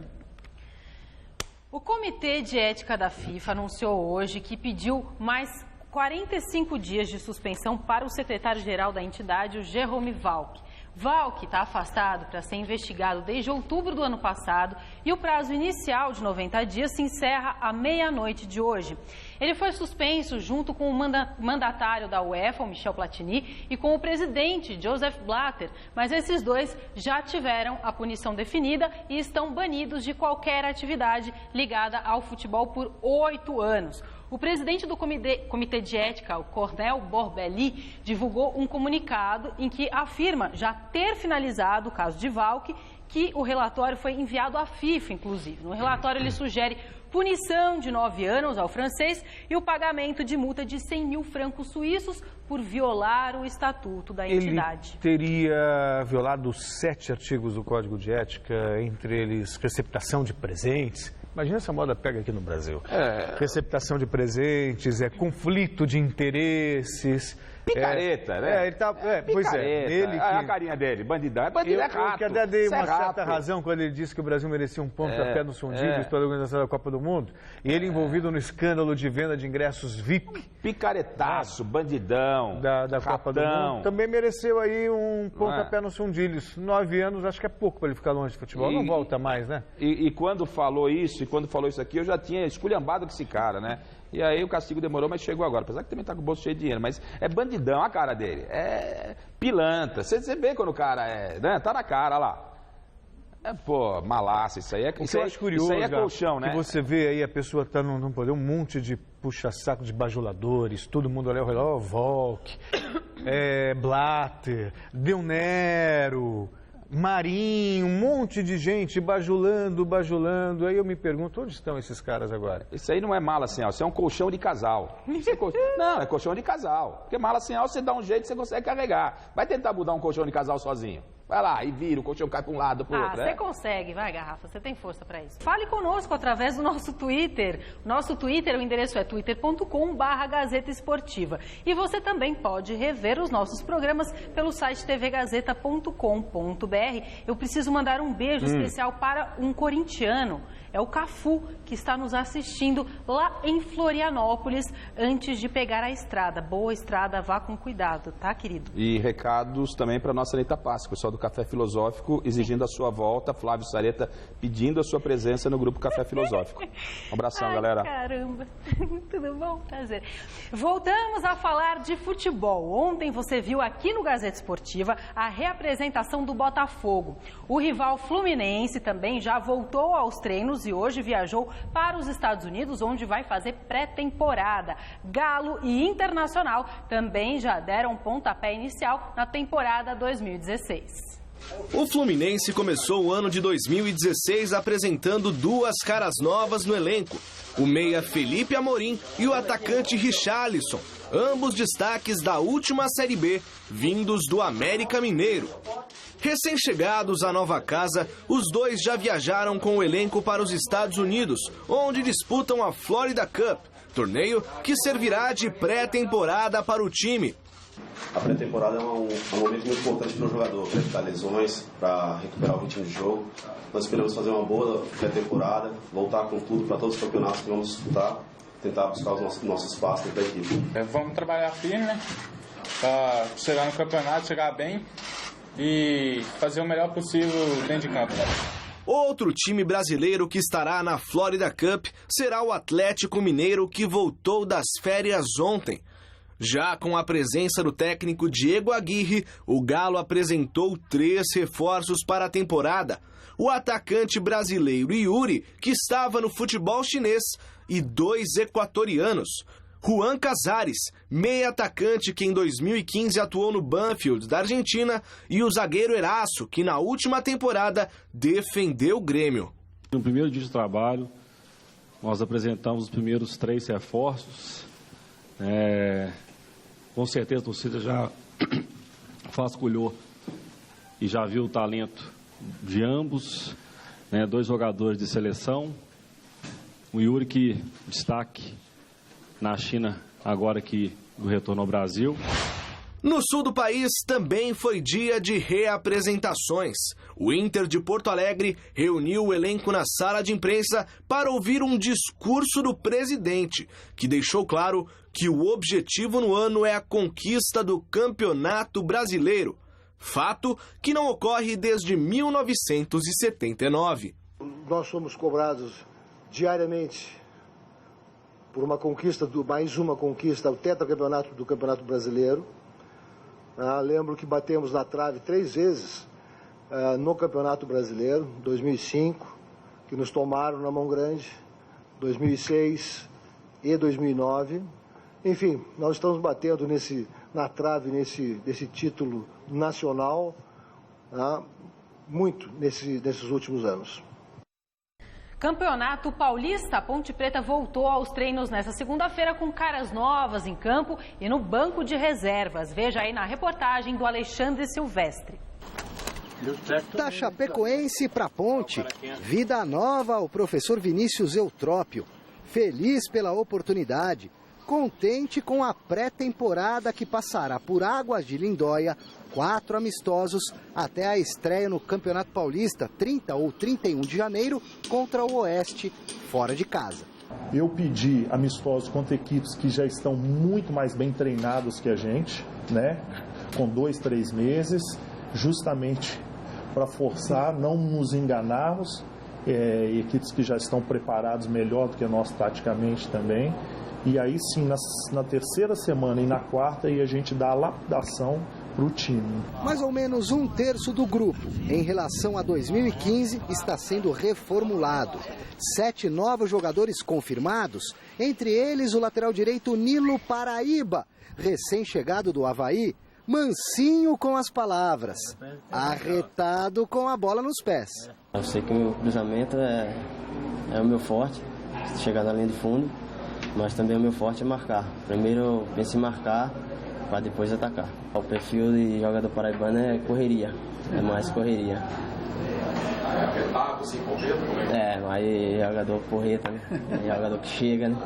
[SPEAKER 2] O Comitê de Ética da FIFA anunciou hoje que pediu mais 45 dias de suspensão para o secretário-geral da entidade, o Jérôme Valcke. Valcke está afastado para ser investigado desde outubro do ano passado e o prazo inicial de 90 dias se encerra à meia-noite de hoje. Ele foi suspenso junto com o mandatário da UEFA, o Michel Platini, e com o presidente, Joseph Blatter, mas esses dois já tiveram a punição definida e estão banidos de qualquer atividade ligada ao futebol por 8 anos. O presidente do Comitê de Ética, o Cornel Borbeli, divulgou um comunicado em que afirma já ter finalizado o caso de Valcke, que o relatório foi enviado à FIFA, inclusive. No relatório ele sugere punição de 9 anos ao francês e o pagamento de multa de 100 mil francos suíços por violar o estatuto da entidade.
[SPEAKER 3] Ele teria violado 7 artigos do Código de Ética, entre eles receptação de presentes. Imagina essa moda pega aqui no Brasil. Receptação de presentes, conflito de interesses.
[SPEAKER 4] Picareta, né?
[SPEAKER 3] Ele tá, pois é. Ele
[SPEAKER 4] a carinha dele, bandidão. É bandido, é rato.
[SPEAKER 3] Eu até dei uma certa razão quando ele disse que o Brasil merecia um pontapé nos fundilhos pela organização da Copa do Mundo. E ele envolvido no escândalo de venda de ingressos VIP.
[SPEAKER 4] Picaretaço, bandidão,
[SPEAKER 3] da Copa do Mundo. Também mereceu aí um pontapé nos fundilhos. 9 anos, acho que é pouco para ele ficar longe de futebol. Não volta mais, né?
[SPEAKER 4] E quando falou isso, aqui, eu já tinha esculhambado com esse cara, né? E aí o castigo demorou, mas chegou agora. Apesar que também tá com o bolso cheio de dinheiro, mas é bandidão a cara dele. É pilantra. Você vê quando o cara né? Tá na cara lá. Pô, malaça, isso aí é
[SPEAKER 3] eu acho curioso,
[SPEAKER 4] isso aí é colchão, né?
[SPEAKER 3] Que você vê aí a pessoa tá num poder, um monte de puxa-saco de bajuladores, todo mundo olha ao redor, Valcke, Blatter, Del Nero, Marinho, um monte de gente bajulando. Aí eu me pergunto, onde estão esses caras agora?
[SPEAKER 4] Isso aí não é mala sem alça, isso é um colchão de casal. Não, é colchão de casal. Porque mala sem alça você dá um jeito, você consegue carregar. Vai tentar mudar um colchão de casal sozinho. Vai lá e vira, o colchão cai para um lado, para o outro.
[SPEAKER 2] Você consegue, vai, Garrafa, você tem força para isso. Fale conosco através do nosso Twitter. Nosso Twitter, o endereço é twitter.com/Gazeta Esportiva. E você também pode rever os nossos programas pelo site tvgazeta.com.br. Eu preciso mandar um beijo especial para um corintiano. É o Cafu, que está nos assistindo lá em Florianópolis, antes de pegar a estrada. Boa estrada, vá com cuidado, tá, querido?
[SPEAKER 4] E recados também para a nossa Anitta Páscoa, pessoal do Café Filosófico, exigindo a sua volta. Flávio Sareta pedindo a sua presença no grupo Café Filosófico. Um abração, galera.
[SPEAKER 2] Caramba, tudo bom? Prazer. Voltamos a falar de futebol. Ontem você viu aqui no Gazeta Esportiva a reapresentação do Botafogo. O rival Fluminense também já voltou aos treinos e hoje viajou para os Estados Unidos, onde vai fazer pré-temporada. Galo e Internacional também já deram pontapé inicial na temporada 2016.
[SPEAKER 9] O Fluminense começou o ano de 2016 apresentando duas caras novas no elenco. O meia Felipe Amorim e o atacante Richarlison, ambos destaques da última Série B, vindos do América Mineiro. Recém-chegados à nova casa, os dois já viajaram com o elenco para os Estados Unidos, onde disputam a Florida Cup, torneio que servirá de pré-temporada para o time.
[SPEAKER 11] A pré-temporada é um momento muito importante para o jogador, para evitar lesões, para recuperar o ritmo de jogo. Nós esperamos fazer uma boa pré-temporada, voltar com tudo para todos os campeonatos que vamos disputar, tentar buscar o nosso espaço dentro da equipe.
[SPEAKER 12] Vamos trabalhar firme, né? Para chegar no campeonato, chegar bem e fazer o melhor possível dentro de campo.
[SPEAKER 9] Outro time brasileiro que estará na Florida Cup será o Atlético Mineiro, que voltou das férias ontem. Já com a presença do técnico Diego Aguirre, o Galo apresentou 3 reforços para a temporada. O atacante brasileiro Yuri, que estava no futebol chinês, e 2 equatorianos. Juan Casares, meia atacante que em 2015 atuou no Banfield da Argentina, e o zagueiro Eraço, que na última temporada defendeu o Grêmio.
[SPEAKER 13] No primeiro dia de trabalho, nós apresentamos os primeiros 3 reforços. Com certeza a torcida já vasculhou e já viu o talento de ambos, 2 jogadores de seleção. O Yuri, que destaque na China, agora que do retorno ao Brasil.
[SPEAKER 9] No sul do país também foi dia de reapresentações. O Inter de Porto Alegre reuniu o elenco na sala de imprensa para ouvir um discurso do presidente, que deixou claro que o objetivo no ano é a conquista do Campeonato Brasileiro, fato que não ocorre desde 1979.
[SPEAKER 14] Nós somos cobrados diariamente por uma conquista, mais uma conquista, o tetracampeonato do Campeonato Brasileiro. Lembro que batemos na trave 3 vezes no Campeonato Brasileiro, 2005, que nos tomaram na mão grande, 2006 e 2009. Enfim, nós estamos batendo na trave desse título nacional muito nesses últimos anos.
[SPEAKER 2] Campeonato Paulista, a Ponte Preta voltou aos treinos nesta segunda-feira com caras novas em campo e no banco de reservas. Veja aí na reportagem do Alexandre Silvestre.
[SPEAKER 15] Da Chapecoense para Ponte, vida nova ao professor Vinícius Eutrópio. Feliz pela oportunidade, contente com a pré-temporada que passará por Águas de Lindóia, 4 amistosos até a estreia no Campeonato Paulista, 30 ou 31 de janeiro, contra o Oeste, fora de casa.
[SPEAKER 16] Eu pedi amistosos contra equipes que já estão muito mais bem treinadas que a gente, com 2, 3 meses, justamente para forçar, não nos enganarmos, equipes que já estão preparadas melhor do que nós taticamente também. E aí sim, na terceira semana e na quarta, aí a gente dá a lapidação para o time.
[SPEAKER 15] Mais ou menos 1/3 do grupo, em relação a 2015, está sendo reformulado. 7 novos jogadores confirmados, entre eles o lateral direito Nilo Paraíba, recém-chegado do Avaí, mansinho com as palavras, arretado com a bola nos pés.
[SPEAKER 17] Eu sei que o meu cruzamento é o meu forte, chegar na linha de fundo, mas também o meu forte é marcar. Primeiro eu penso em marcar para depois atacar. O perfil de jogador paraibano é correria, é mais correria.
[SPEAKER 4] Sem correr,
[SPEAKER 17] mas jogador porreta, né? É jogador que chega, né?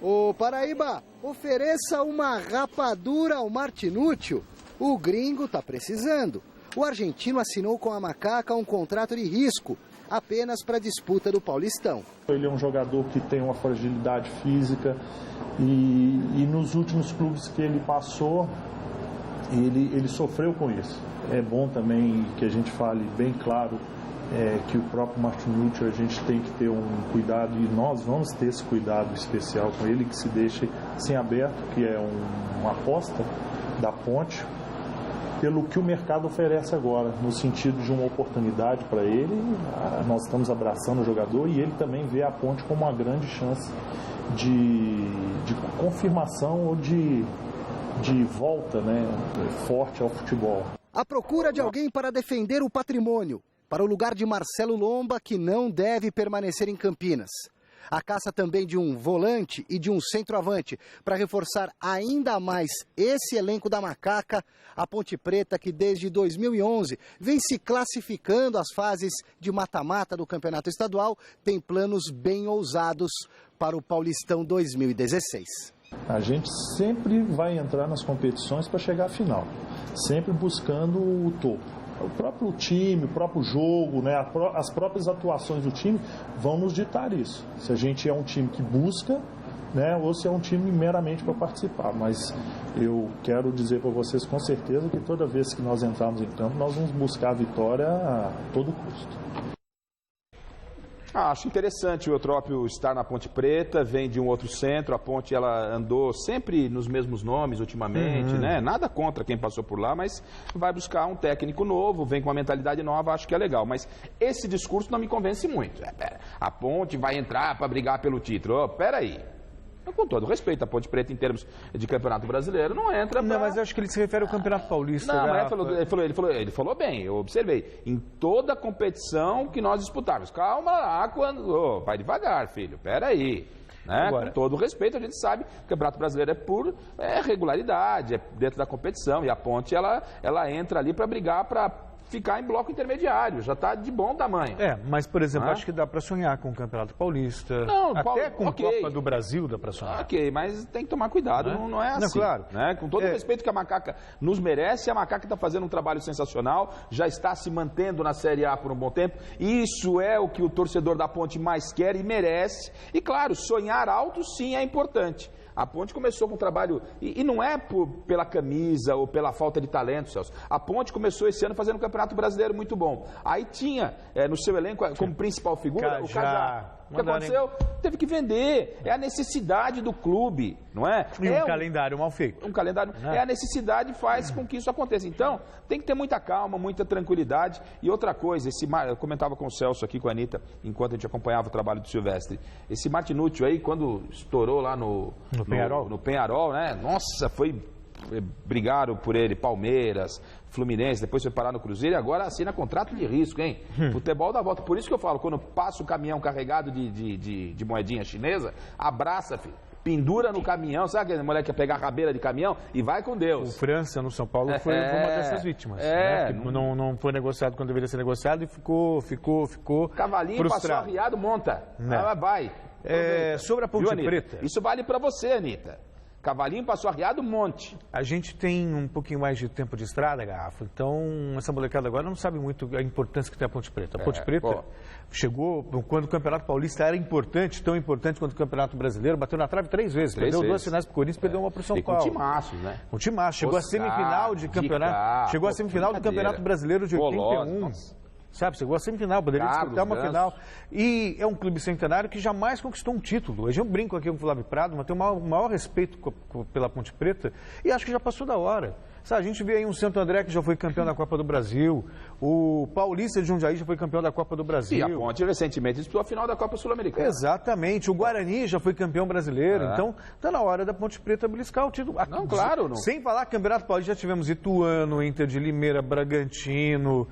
[SPEAKER 15] Ô Paraíba, ofereça uma rapadura ao Martinúcio. O gringo tá precisando. O argentino assinou com a Macaca um contrato de risco, apenas para a disputa do Paulistão.
[SPEAKER 16] Ele é um jogador que tem uma fragilidade física e nos últimos clubes que ele passou, ele sofreu com isso. É bom também que a gente fale bem claro que o próprio Martinúcio, a gente tem que ter um cuidado, e nós vamos ter esse cuidado especial com ele, que se deixe sem aberto, que é uma aposta da Ponte, pelo que o mercado oferece agora, no sentido de uma oportunidade para ele. Nós estamos abraçando o jogador e ele também vê a Ponte como uma grande chance de confirmação ou de volta, né, forte ao futebol.
[SPEAKER 15] A procura de alguém para defender o patrimônio, para o lugar de Marcelo Lomba, que não deve permanecer em Campinas. A caça também de um volante e de um centroavante para reforçar ainda mais esse elenco da Macaca. A Ponte Preta, que desde 2011 vem se classificando às fases de mata-mata do Campeonato Estadual, tem planos bem ousados para o Paulistão 2016.
[SPEAKER 16] A gente sempre vai entrar nas competições para chegar à final, sempre buscando o topo. O próprio time, o próprio jogo, né, as próprias atuações do time vão nos ditar isso. Se a gente é um time que busca, né, ou se é um time meramente para participar. Mas eu quero dizer para vocês com certeza que toda vez que nós entrarmos em campo, nós vamos buscar a vitória a todo custo.
[SPEAKER 4] Acho interessante o Eutrópio estar na Ponte Preta, vem de um outro centro, a Ponte ela andou sempre nos mesmos nomes ultimamente, né? Nada contra quem passou por lá, mas vai buscar um técnico novo, vem com uma mentalidade nova, acho que é legal. Mas esse discurso não me convence muito. A Ponte vai entrar para brigar pelo título. Peraí. Com todo respeito, a Ponte Preta, em termos de Campeonato Brasileiro, não entra pra...
[SPEAKER 3] Não, mas eu acho que ele se refere ao Campeonato Paulista.
[SPEAKER 4] Não, mas ele falou bem, eu observei. Em toda a competição que nós disputarmos. Calma lá, vai devagar, filho, peraí. Né? Agora, com todo respeito, a gente sabe que o Campeonato Brasileiro é por regularidade, é dentro da competição. E a Ponte, ela entra ali para brigar para ficar em bloco intermediário, já está de bom tamanho.
[SPEAKER 3] Mas, por exemplo, acho que dá para sonhar com o Campeonato Paulista, até com a Copa do Brasil dá para sonhar.
[SPEAKER 4] Ok, mas tem que tomar cuidado, não é assim. Não, claro. Né? Com todo o respeito que a Macaca nos merece, a Macaca está fazendo um trabalho sensacional, já está se mantendo na Série A por um bom tempo, isso é o que o torcedor da Ponte mais quer e merece, e claro, sonhar alto sim é importante. A Ponte começou com um trabalho, e não é pela camisa ou pela falta de talento, Celso. A Ponte começou esse ano fazendo um Campeonato Brasileiro muito bom. Aí tinha no seu elenco como principal figura o Cajá. O que aconteceu? Teve que vender. É a necessidade do clube, não é?
[SPEAKER 3] E um calendário mal feito.
[SPEAKER 4] Um calendário. A necessidade faz com que isso aconteça. Então, tem que ter muita calma, muita tranquilidade. E outra coisa, eu comentava com o Celso aqui, com a Anitta, enquanto a gente acompanhava o trabalho do Silvestre. Esse Martinúcio aí, quando estourou lá no Penharol, né? Nossa, brigaram por ele, Palmeiras, Fluminense, depois foi parar no Cruzeiro e agora assina contrato de risco, hein? Futebol dá volta. Por isso que eu falo, quando passa o caminhão carregado de moedinha chinesa, abraça, filho. Pendura no caminhão, sabe aquele moleque que quer pegar a rabeira de caminhão e vai com Deus.
[SPEAKER 3] O França, no São Paulo, foi uma dessas vítimas. Né? Não foi negociado quando deveria ser negociado e ficou
[SPEAKER 4] Cavalinho
[SPEAKER 3] frustrado.
[SPEAKER 4] Passou arriado, monta. Vai.
[SPEAKER 3] Sobre a Ponte Preta.
[SPEAKER 4] Isso vale pra você, Anitta. Cavalinho passou arriado, monte.
[SPEAKER 3] A gente tem um pouquinho mais de tempo de estrada, Garrafa, então essa molecada agora não sabe muito a importância que tem a Ponte Preta. A Ponte Preta chegou quando o Campeonato Paulista era importante, tão importante quanto o Campeonato Brasileiro, bateu na trave 3 vezes. Perdeu 2 finais pro Corinthians, perdeu uma pro São Paulo.
[SPEAKER 4] Com timaços, né?
[SPEAKER 3] Com timaços. Chegou à semifinal de campeonato. Chegou à semifinal do Campeonato Brasileiro de 81. Sabe, chegou à semifinal, poderia disputar uma final. E é um clube centenário que jamais conquistou um título. Eu brinco aqui com o Flávio Prado, mas tenho o maior respeito pela Ponte Preta e acho que já passou da hora. Sabe, a gente vê aí um Santo André que já foi campeão da Copa do Brasil, o Paulista de Jundiaí já foi campeão da Copa do Brasil.
[SPEAKER 4] E a Ponte recentemente disputou a final da Copa Sul-Americana.
[SPEAKER 3] Exatamente, o Guarani já foi campeão brasileiro, então está na hora da Ponte Preta beliscar o título.
[SPEAKER 4] Não, claro. Não.
[SPEAKER 3] Sem falar que Campeonato Paulista já tivemos Ituano, Inter de Limeira, Bragantino...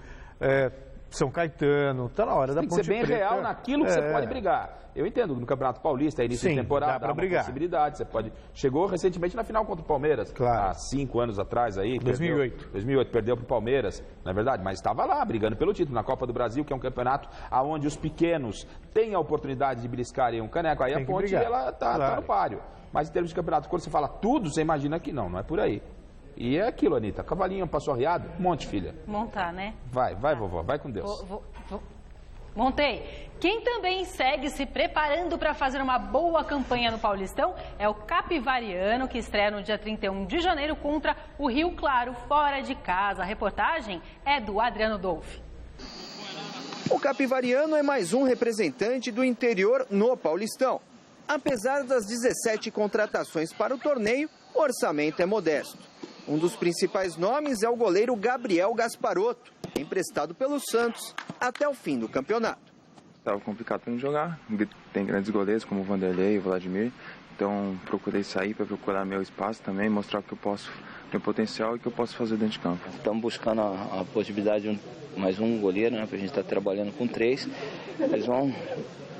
[SPEAKER 3] São Caetano, tá na hora da Ponte Preta.
[SPEAKER 4] Tem que ser bem real naquilo que você pode brigar. Eu entendo, no Campeonato Paulista, início de temporada, dá uma possibilidade. Você pode... Chegou recentemente na final contra o Palmeiras, há 5 anos atrás aí.
[SPEAKER 3] 2008.
[SPEAKER 4] 2008, perdeu para o Palmeiras, não é verdade? Mas estava lá, brigando pelo título, na Copa do Brasil, que é um campeonato onde os pequenos têm a oportunidade de beliscarem um caneco. Aí a Ponte, ela tá no páreo. Mas em termos de campeonato, quando você fala tudo, você imagina que não é por aí. E é aquilo, Anitta, cavalinho passou arriado, monte, filha.
[SPEAKER 2] Montar, né?
[SPEAKER 4] Vai, vovó, vai com Deus.
[SPEAKER 2] Montei. Quem também segue se preparando para fazer uma boa campanha no Paulistão é o Capivariano, que estreia no dia 31 de janeiro contra o Rio Claro, fora de casa. A reportagem é do Adriano Dolfi.
[SPEAKER 18] O Capivariano é mais um representante do interior no Paulistão. Apesar das 17 contratações para o torneio, o orçamento é modesto. Um dos principais nomes é o goleiro Gabriel Gasparotto, emprestado pelo Santos até o fim do campeonato.
[SPEAKER 19] Estava complicado para mim jogar, tem grandes goleiros como o Vanderlei e o Vladimir, então procurei sair para procurar meu espaço também, mostrar que eu posso, tenho potencial e que eu posso fazer dentro de campo.
[SPEAKER 20] Estamos buscando a possibilidade de mais um goleiro, né, para a gente estar trabalhando com 3, eles vão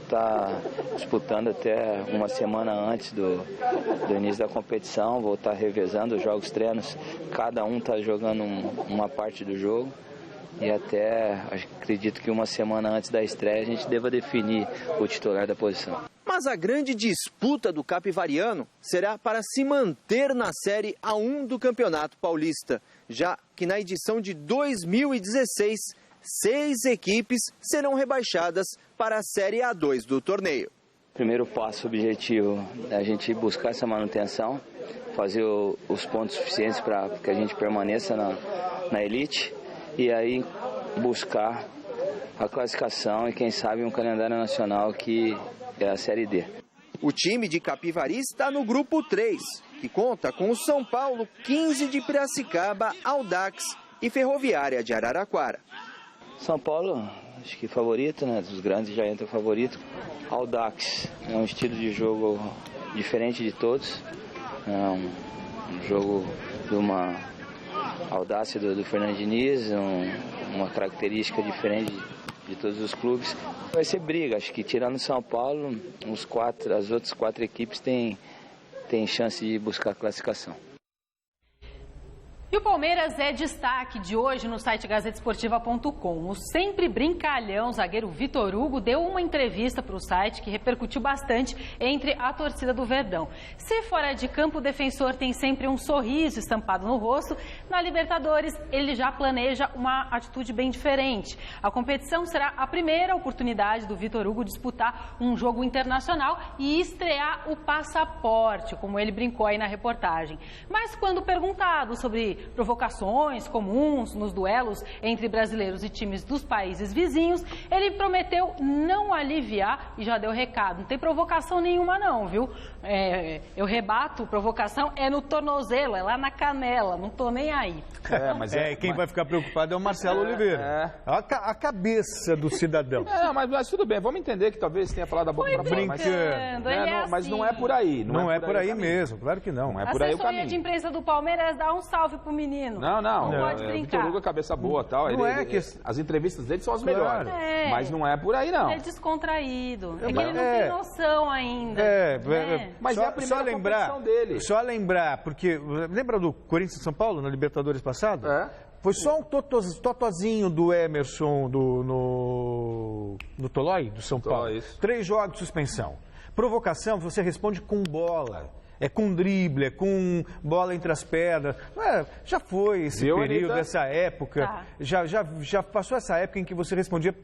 [SPEAKER 20] estar disputando até uma semana antes do início da competição, vou estar revezando os jogos treinos, cada um está jogando uma parte do jogo. E até, acredito que uma semana antes da estreia, a gente deva definir o titular da posição.
[SPEAKER 18] Mas a grande disputa do Capivariano será para se manter na Série A1 do Campeonato Paulista, já que na edição de 2016, 6 equipes serão rebaixadas para a Série A2 do torneio.
[SPEAKER 20] Primeiro passo, objetivo é a gente buscar essa manutenção, fazer os pontos suficientes para que a gente permaneça na elite. E aí buscar a classificação e quem sabe um calendário nacional que é a Série D.
[SPEAKER 18] O time de Capivari está no grupo 3, que conta com o São Paulo, 15 de Piracicaba, Audax e Ferroviária de Araraquara.
[SPEAKER 20] São Paulo, acho que favorito, né? Dos grandes já entra favorito. Audax é um estilo de jogo diferente de todos. É um jogo de uma audácia do Fernando Diniz, uma característica diferente de todos os clubes. Vai ser briga, acho que tirando São Paulo, as outras 4 equipes têm chance de buscar a classificação.
[SPEAKER 2] E o Palmeiras é destaque de hoje no site gazetesportiva.com. O sempre brincalhão zagueiro Vitor Hugo deu uma entrevista para o site que repercutiu bastante entre a torcida do Verdão. Se fora de campo o defensor tem sempre um sorriso estampado no rosto, na Libertadores ele já planeja uma atitude bem diferente. A competição será a primeira oportunidade do Vitor Hugo disputar um jogo internacional e estrear o passaporte, como ele brincou aí na reportagem. Mas quando perguntado sobre provocações comuns nos duelos entre brasileiros e times dos países vizinhos, ele prometeu não aliviar e já deu recado. Não tem provocação nenhuma não, viu? Eu rebato, provocação é no tornozelo, é lá na canela, não tô nem aí.
[SPEAKER 3] Quem vai ficar preocupado é o Marcelo Oliveira. A cabeça do cidadão.
[SPEAKER 4] Mas tudo bem, vamos entender que talvez tenha falado da boca pra fora. Mas não é por aí.
[SPEAKER 3] Não é por aí mesmo, claro que não.
[SPEAKER 4] Não é por aí o caminho.
[SPEAKER 2] A assessoria de imprensa do Palmeiras dá um salve pro menino.
[SPEAKER 4] Não
[SPEAKER 2] pode brincar.
[SPEAKER 4] Vitor Hugo é cabeça boa e tal. As entrevistas dele são as melhores. Mas não é por aí, não.
[SPEAKER 2] É descontraído. É que ele não tem noção ainda.
[SPEAKER 4] Mas é a primeira competição dele.
[SPEAKER 3] Só lembrar, porque lembra do Corinthians e São Paulo na Libertadores passada? Foi só um totozinho do Emerson no Tolói, do São Paulo. 3 jogos de suspensão. Provocação, você responde com bola. É com drible, é com bola entre as pernas. Já foi esse período, essa época. Tá. Já passou essa época em que você respondia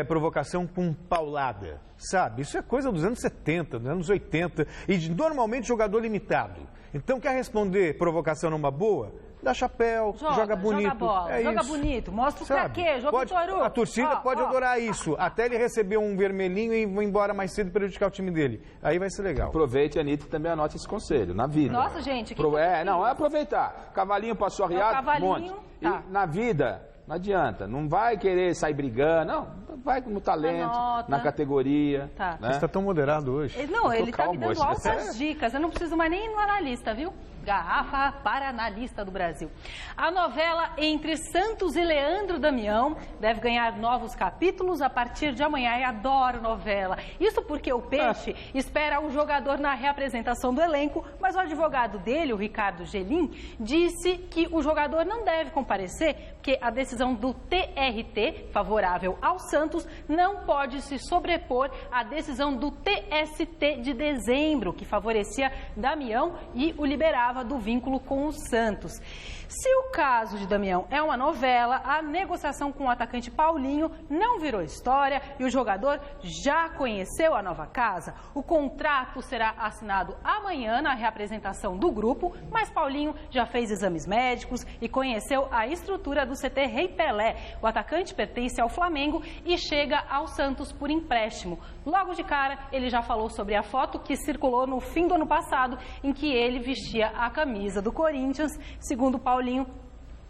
[SPEAKER 3] provocação com paulada. Sabe? Isso é coisa dos anos 70, dos anos 80. E normalmente jogador limitado. Então quer responder provocação numa boa? Dá chapéu, joga bonito.
[SPEAKER 2] Joga bola, joga bonito. Mostra o craquê, joga Vitor Hugo.
[SPEAKER 3] A torcida pode adorar isso. Até ele receber um vermelhinho e ir embora mais cedo e prejudicar o time dele. Aí vai ser legal.
[SPEAKER 4] Aproveite, Anitta, e também anote esse conselho, na vida.
[SPEAKER 2] Nossa, gente.
[SPEAKER 4] É aproveitar. Cavalinho passou arriado, monte. Tá. E na vida, não adianta. Não vai querer sair brigando, não. Vai no talento, na categoria.
[SPEAKER 3] Tá. Né? Você está tão moderado hoje.
[SPEAKER 2] Não, ele está me dando altas dicas. Eu não preciso mais nem ir no analista, viu? Garrafa para na lista do Brasil. A novela entre Santos e Leandro Damião deve ganhar novos capítulos a partir de amanhã. Eu adoro novela. Isso porque o Peixe espera o jogador na reapresentação do elenco, mas o advogado dele, o Ricardo Gelim, disse que o jogador não deve comparecer porque a decisão do TRT, favorável ao Santos, não pode se sobrepor à decisão do TST de dezembro, que favorecia Damião e o liberava do vínculo com o Santos. Se o caso de Damião é uma novela, a negociação com o atacante Paulinho não virou história e o jogador já conheceu a nova casa. O contrato será assinado amanhã na reapresentação do grupo, mas Paulinho já fez exames médicos e conheceu a estrutura do CT Rei Pelé. O atacante pertence ao Flamengo e chega ao Santos por empréstimo. Logo de cara, ele já falou sobre a foto que circulou no fim do ano passado, em que ele vestia a camisa do Corinthians. Segundo Paulinho,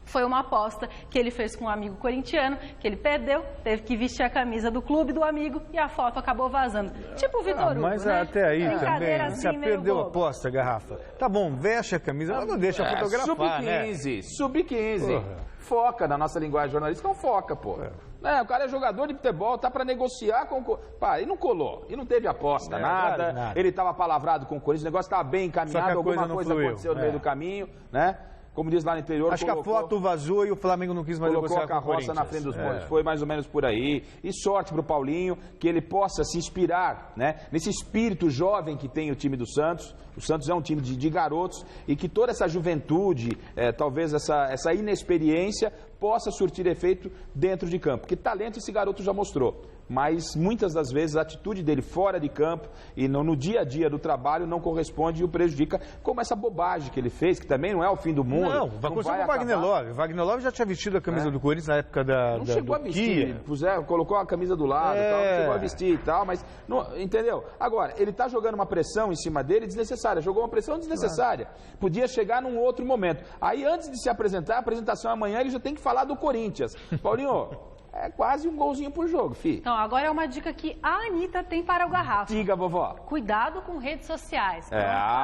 [SPEAKER 2] foi uma aposta que ele fez com um amigo corintiano, que ele perdeu, teve que vestir a camisa do clube do amigo e a foto acabou vazando. Tipo o Vitor Hugo,
[SPEAKER 3] mas
[SPEAKER 2] né?
[SPEAKER 3] até aí também,
[SPEAKER 2] assim,
[SPEAKER 3] você perdeu a aposta, Garrafa. Tá bom, veste a camisa, mas não deixa fotografar,
[SPEAKER 4] Sub-15, sub-15. Foca, na nossa linguagem jornalística, não foca, pô. O cara é jogador de futebol, tá pra negociar com o... Pá, e não colou, e não teve aposta, nada. Ele tava palavrado com o Corinthians, o negócio tava bem encaminhado, alguma coisa aconteceu no meio do caminho, né? Como diz lá no interior...
[SPEAKER 3] Acho que a foto vazou e o Flamengo não quis mais negociar com o Corinthians.
[SPEAKER 4] Colocou a carroça na frente dos bois. Foi mais ou menos por aí. E sorte pro Paulinho, que ele possa se inspirar, né, nesse espírito jovem que tem o time do Santos. O Santos é um time de garotos e que toda essa juventude, talvez essa inexperiência, possa surtir efeito dentro de campo. Porque talento esse garoto já mostrou. Mas muitas das vezes a atitude dele fora de campo e no dia a dia do trabalho não corresponde e o prejudica, como essa bobagem que ele fez, que também não é o fim do mundo.
[SPEAKER 3] Não, vai acontecer com o Wagner Love. O Wagner Love já tinha vestido a camisa do Corinthians na época
[SPEAKER 4] não chegou a vestir, colocou a camisa do lado, tal, não chegou a vestir e tal, mas, não, entendeu? Agora, ele está jogando uma pressão em cima dele desnecessária, jogou uma pressão desnecessária. Podia chegar num outro momento. Aí, antes de se apresentar, a apresentação amanhã, ele já tem que falar do Corinthians. Paulinho... É quase um golzinho por jogo, fi.
[SPEAKER 2] Então, agora é uma dica que a Anitta tem para o Garrafa.
[SPEAKER 4] Diga, vovó.
[SPEAKER 2] Cuidado com redes sociais.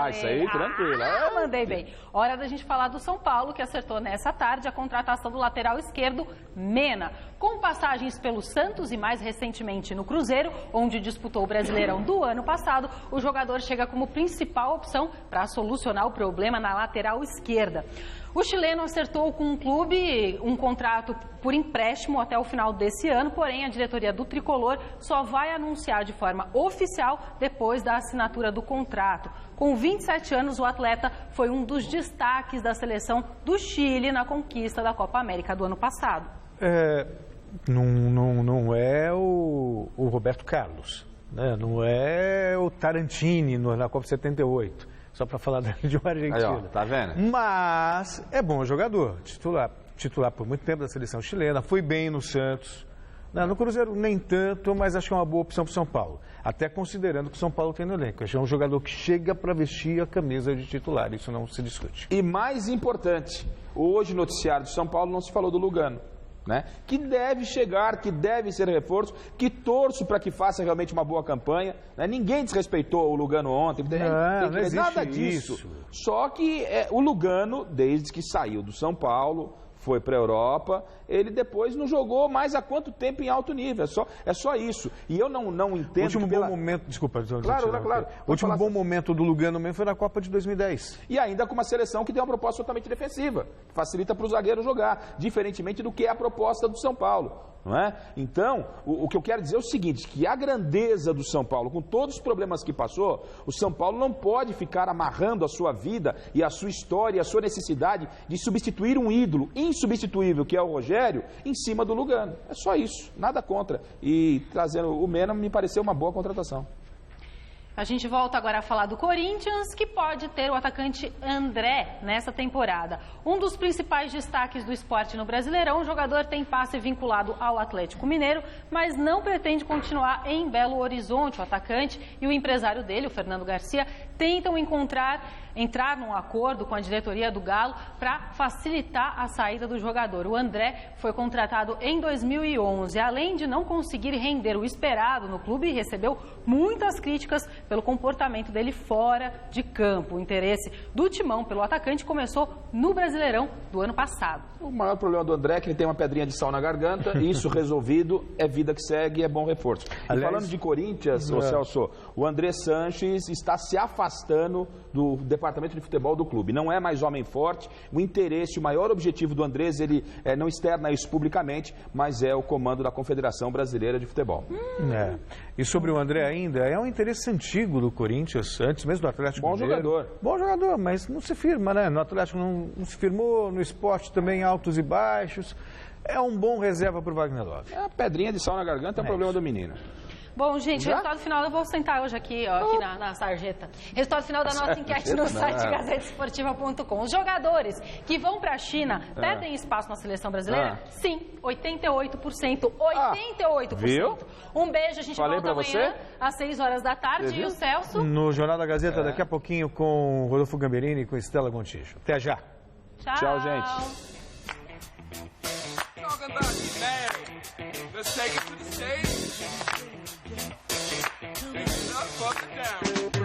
[SPEAKER 4] Isso aí, tranquilo.
[SPEAKER 2] Mandei bem. Hora da gente falar do São Paulo, que acertou nessa tarde a contratação do lateral esquerdo, Mena. Com passagens pelo Santos e mais recentemente no Cruzeiro, onde disputou o Brasileirão do ano passado, o jogador chega como principal opção para solucionar o problema na lateral esquerda. O chileno acertou com o clube um contrato por empréstimo até o final desse ano, porém a diretoria do Tricolor só vai anunciar de forma oficial depois da assinatura do contrato. Com 27 anos, o atleta foi um dos destaques da seleção do Chile na conquista da Copa América do ano passado.
[SPEAKER 3] Não é o Roberto Carlos, né? Não é o Tarantini na Copa 78. Só para falar de uma Argentina.
[SPEAKER 4] Aí, ó, tá vendo?
[SPEAKER 3] Mas é bom jogador, titular por muito tempo da seleção chilena, foi bem no Santos. No Cruzeiro nem tanto, mas acho que é uma boa opção para o São Paulo. Até considerando que o São Paulo tem no elenco. Acho que é um jogador que chega para vestir a camisa de titular, isso não se discute.
[SPEAKER 4] E mais importante, hoje no noticiário de São Paulo não se falou do Lugano. Né? Que deve chegar, que deve ser reforço, que torço para que faça realmente uma boa campanha. Né? Ninguém desrespeitou o Lugano ontem,
[SPEAKER 3] não existe
[SPEAKER 4] nada disso.
[SPEAKER 3] Isso.
[SPEAKER 4] Só que o Lugano, desde que saiu do São Paulo, foi para a Europa, ele depois não jogou mais há quanto tempo em alto nível, é só isso. E eu não entendo...
[SPEAKER 3] O último bom momento, desculpa.
[SPEAKER 4] Claro.
[SPEAKER 3] O último bom momento do Lugano mesmo foi na Copa de 2010.
[SPEAKER 4] E ainda com uma seleção que tem uma proposta totalmente defensiva, que facilita para o zagueiro jogar, diferentemente do que é a proposta do São Paulo. Não é? Então, o que eu quero dizer é o seguinte, que a grandeza do São Paulo, com todos os problemas que passou, o São Paulo não pode ficar amarrando a sua vida e a sua história e a sua necessidade de substituir um ídolo insubstituível, que é o Rogério, em cima do Lugano. É só isso, nada contra. E trazendo o Mena me pareceu uma boa contratação.
[SPEAKER 2] A gente volta agora a falar do Corinthians, que pode ter o atacante André nessa temporada. Um dos principais destaques do esporte no Brasileirão, o jogador tem passe vinculado ao Atlético Mineiro, mas não pretende continuar em Belo Horizonte. O atacante e o empresário dele, o Fernando Garcia, tentam entrar num acordo com a diretoria do Galo para facilitar a saída do jogador. O André foi contratado em 2011. Além de não conseguir render o esperado no clube, recebeu muitas críticas pelo comportamento dele fora de campo. O interesse do Timão pelo atacante começou no Brasileirão do ano passado.
[SPEAKER 4] O maior problema do André é que ele tem uma pedrinha de sal na garganta, e isso resolvido é vida que segue e é bom reforço. Aliás, e falando de Corinthians, Celso, o André Sanches está se afastando do departamento de futebol do clube. Não é mais homem forte, o interesse, o maior objetivo do Andrés, ele não externa isso publicamente, mas é o comando da Confederação Brasileira de Futebol.
[SPEAKER 3] E sobre o André ainda, é um interesse antigo do Corinthians, antes mesmo do Atlético Mineiro. Bom jogador, mas não se firma, né? No Atlético não se firmou, no esporte também altos e baixos. É um bom reserva para o Wagner Love.
[SPEAKER 4] A pedrinha de sal na garganta é um problema do menino.
[SPEAKER 2] Bom, gente, resultado final, eu vou sentar hoje aqui, ó, aqui na sarjeta. Resultado final da nossa enquete no site gazetesportiva.com. Os jogadores que vão para a China perdem espaço na seleção brasileira? Sim, 88%. 88%.
[SPEAKER 4] Viu?
[SPEAKER 2] Um beijo, a gente volta amanhã às 6 horas da tarde. E o Celso?
[SPEAKER 3] No Jornal da Gazeta, daqui a pouquinho, com Rodolfo Gamberini e com Estela Gontijo. Até já.
[SPEAKER 4] Tchau, gente.
[SPEAKER 21] Let's take it to the stage. Pick it up, fuck it down.